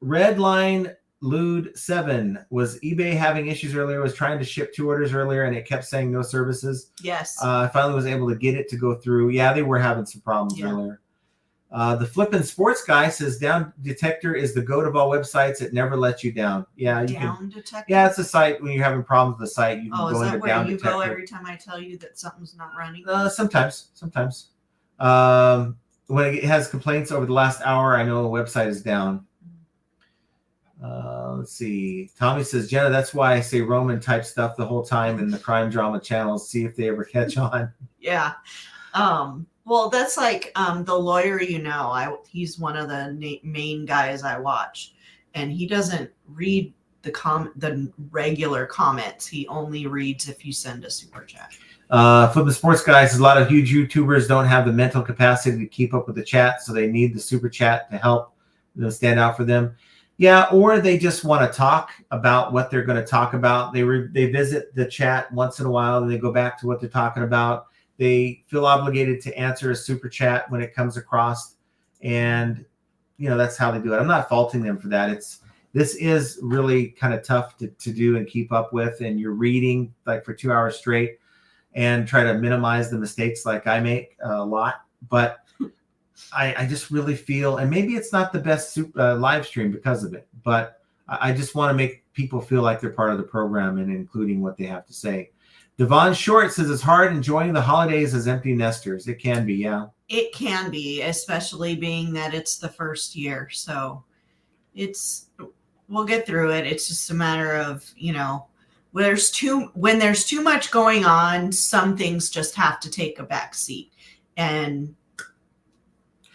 Speaker 1: Redline Lude 7, was eBay having issues earlier? Was trying to ship 2 orders earlier and it kept saying no services.
Speaker 2: Yes.
Speaker 1: I finally was able to get it to go through. Yeah, they were having some problems earlier. The Flippin' Sports guy says Down Detector is the goat of all websites. It never lets you down. Yeah, you
Speaker 2: Down
Speaker 1: can.
Speaker 2: Detector?
Speaker 1: Yeah, it's a site when you're having problems with the site. You can
Speaker 2: Oh,
Speaker 1: go
Speaker 2: is
Speaker 1: into
Speaker 2: that where
Speaker 1: Down
Speaker 2: you
Speaker 1: Detector.
Speaker 2: go every time I tell you that something's not running?
Speaker 1: Sometimes. When it has complaints over the last hour, I know a website is down. Let's see. Tommy says, Jenna, that's why I say Roman type stuff the whole time in the crime drama channels. See if they ever catch on.
Speaker 2: Yeah. Well, that's like the lawyer, you know, he's one of the main guys I watch, and he doesn't read the regular comments. He only reads if you send a super chat.
Speaker 1: Flippin' Sports guy says a lot of huge YouTubers don't have the mental capacity to keep up with the chat, so they need the super chat to help stand out for them. Yeah, or they just want to talk about what they're going to talk about. They visit the chat once in a while, and they go back to what they're talking about. They feel obligated to answer a super chat when it comes across, and that's how they do it. I'm not faulting them for that. This is really kind of tough to do and keep up with, and you're reading like for 2 hours straight and try to minimize the mistakes like I make a lot, but I just really feel, and maybe it's not the best live stream because of it, but I just want to make people feel like they're part of the program and including what they have to say. Devon Short says it's hard enjoying the holidays as empty nesters. It can be, yeah.
Speaker 2: It can be, especially being that it's the first year. So we'll get through it. It's just a matter of, when there's too much going on, some things just have to take a back seat. And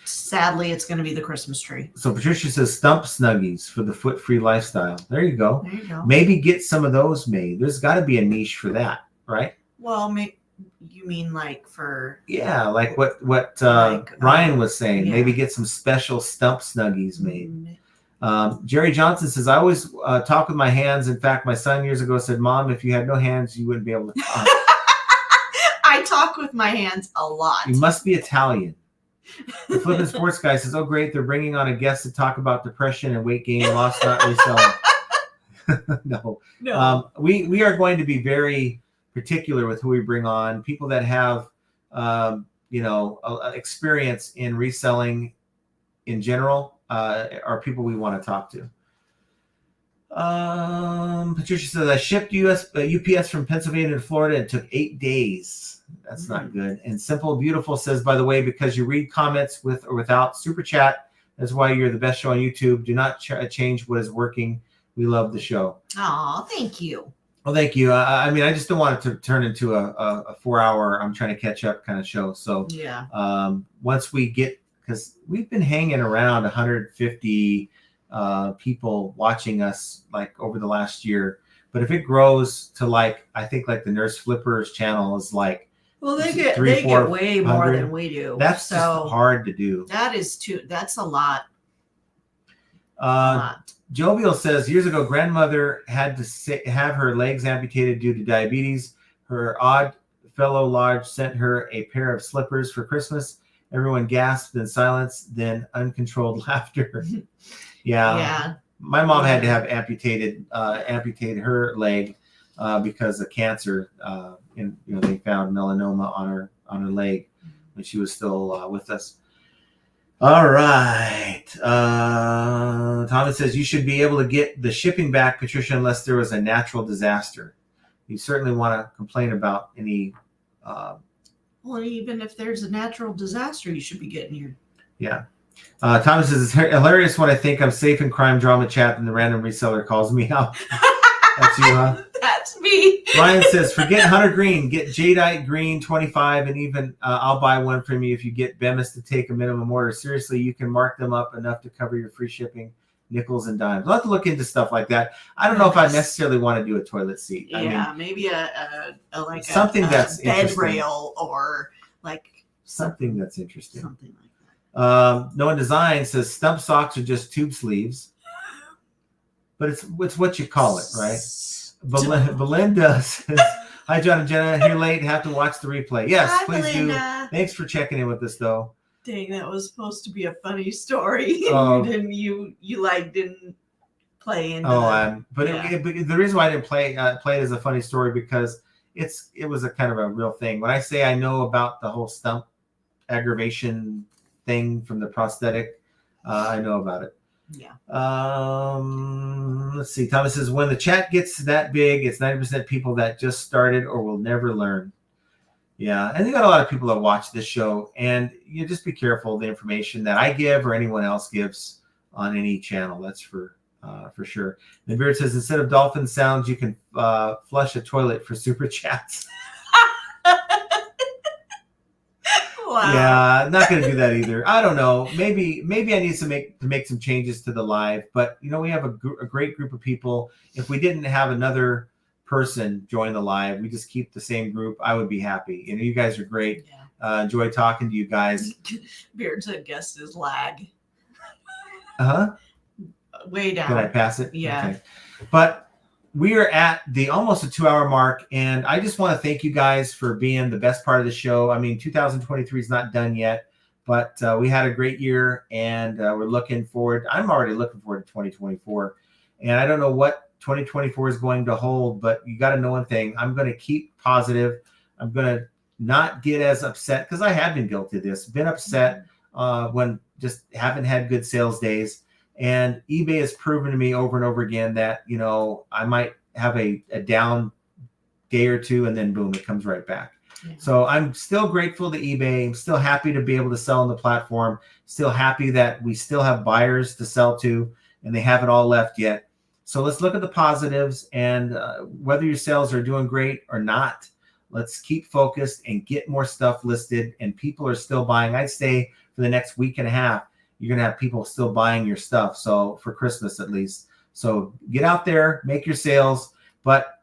Speaker 2: sadly, it's going to be the Christmas tree.
Speaker 1: So Patricia says stump snuggies for the foot-free lifestyle. There you go.
Speaker 2: There you go.
Speaker 1: Maybe get some of those made. There's got to be a niche for that, right?
Speaker 2: Well, you mean like for...
Speaker 1: Yeah, like what Ryan was saying.
Speaker 2: Yeah.
Speaker 1: Maybe get some special stump snuggies made. Jerry Johnson says, I always talk with my hands. In fact, my son years ago said, Mom, if you had no hands, you wouldn't be able to talk.
Speaker 2: I talk with my hands a lot.
Speaker 1: You must be Italian. The Flippin' Sports Guy says, oh, great. They're bringing on a guest to talk about depression and weight gain loss, not reselling. No. We are going to be very particular with who we bring on. People that have, experience in reselling in general are people we want to talk to. Patricia says, I shipped UPS from Pennsylvania to Florida. It took 8 days. That's not good. And Simple Beautiful says, by the way, because you read comments with or without super chat, that's why you're the best show on YouTube. Do not change what is working. We love the show.
Speaker 2: Oh, thank you.
Speaker 1: Well, thank you. I mean, I just don't want it to turn into a 4-hour, I'm trying to catch up kind of show. So
Speaker 2: yeah.
Speaker 1: Once we get, because we've been hanging around 150 people watching us like over the last year. But if it grows to I think the Nurse Flippers channel is like,
Speaker 2: well, they get way more than we do.
Speaker 1: That's just hard to do.
Speaker 2: That's a lot.
Speaker 1: Jovial says, years ago, grandmother had to have her legs amputated due to diabetes. Her odd fellow lodge sent her a pair of slippers for Christmas. Everyone gasped in silence, then uncontrolled laughter. Yeah. My mom had to have amputate her leg because of cancer. And they found melanoma on her leg when she was still with us. All right. Thomas says you should be able to get the shipping back, Patricia, unless there was a natural disaster. You certainly want to complain about any.
Speaker 2: Well, even if there's a natural disaster, you should be getting your.
Speaker 1: Yeah. Thomas says, it's hilarious when I think I'm safe in crime drama chat and the random reseller calls me out. That's you, huh?
Speaker 2: That's me.
Speaker 1: Ryan says, forget Hunter Green. Get Jadeite Green 25, and even I'll buy one from you if you get Bemis to take a minimum order. Seriously, you can mark them up enough to cover your free shipping, nickels and dimes. I'll have to look into stuff like that. I don't know if I necessarily want to do a toilet seat.
Speaker 2: Yeah, maybe like
Speaker 1: something that's
Speaker 2: bed rail or like
Speaker 1: something that's interesting.
Speaker 2: Something like that.
Speaker 1: Noah Design says stump socks are just tube sleeves, but it's what you call it, right? Belinda says, hi, John and Jenna. Here late. Have to watch the replay. Yes,
Speaker 2: hi,
Speaker 1: please
Speaker 2: Belinda.
Speaker 1: do. Thanks for checking in with us, though.
Speaker 2: Dang, that was supposed to be a funny story. You didn't play into
Speaker 1: but the reason why I didn't play it as a funny story because it was a kind of a real thing. When I say I know about the whole stump aggravation thing from the prosthetic, I know about it.
Speaker 2: Yeah.
Speaker 1: Let's see. Thomas says, when the chat gets that big, it's 90% people that just started or will never learn. Yeah. And you got a lot of people that watch this show, and you just be careful of the information that I give or anyone else gives on any channel. That's for sure. The Beard says, instead of dolphin sounds, you can flush a toilet for super chats.
Speaker 2: Wow.
Speaker 1: Yeah, not going to do that either. I don't know. Maybe I need to make some changes to the live. But we have a great group of people. If we didn't have another person join the live, we just keep the same group, I would be happy. You guys are great. Yeah. Enjoy talking to you guys.
Speaker 2: Beard said, guess is lag. way down.
Speaker 1: Did I pass it?
Speaker 2: Yeah.
Speaker 1: Okay. But we are at the almost a 2-hour mark, and I just want to thank you guys for being the best part of the show. I mean, 2023 is not done yet, but we had a great year, and we're looking forward. I'm already looking forward to 2024, and I don't know what 2024 is going to hold, but you got to know one thing. I'm going to keep positive. I'm going to not get as upset, because I have been guilty of this, been upset when just haven't had good sales days. And eBay has proven to me over and over again that, you know, I might have a down day or two, and then boom, it comes right back. Yeah. So I'm still grateful to eBay. I'm still happy to be able to sell on the platform. Still happy that we still have buyers to sell to, and they haven't all left yet. So let's look at the positives, and whether your sales are doing great or not, let's keep focused and get more stuff listed. And people are still buying. I'd say for the next week and a half, you're going to have people still buying your stuff. So for Christmas, at least. So get out there, make your sales, but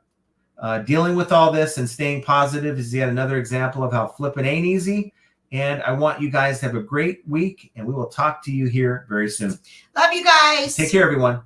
Speaker 1: dealing with all this and staying positive is yet another example of how flipping ain't easy. And I want you guys to have a great week, and we will talk to you here very soon.
Speaker 2: Love you guys.
Speaker 1: Take care, everyone.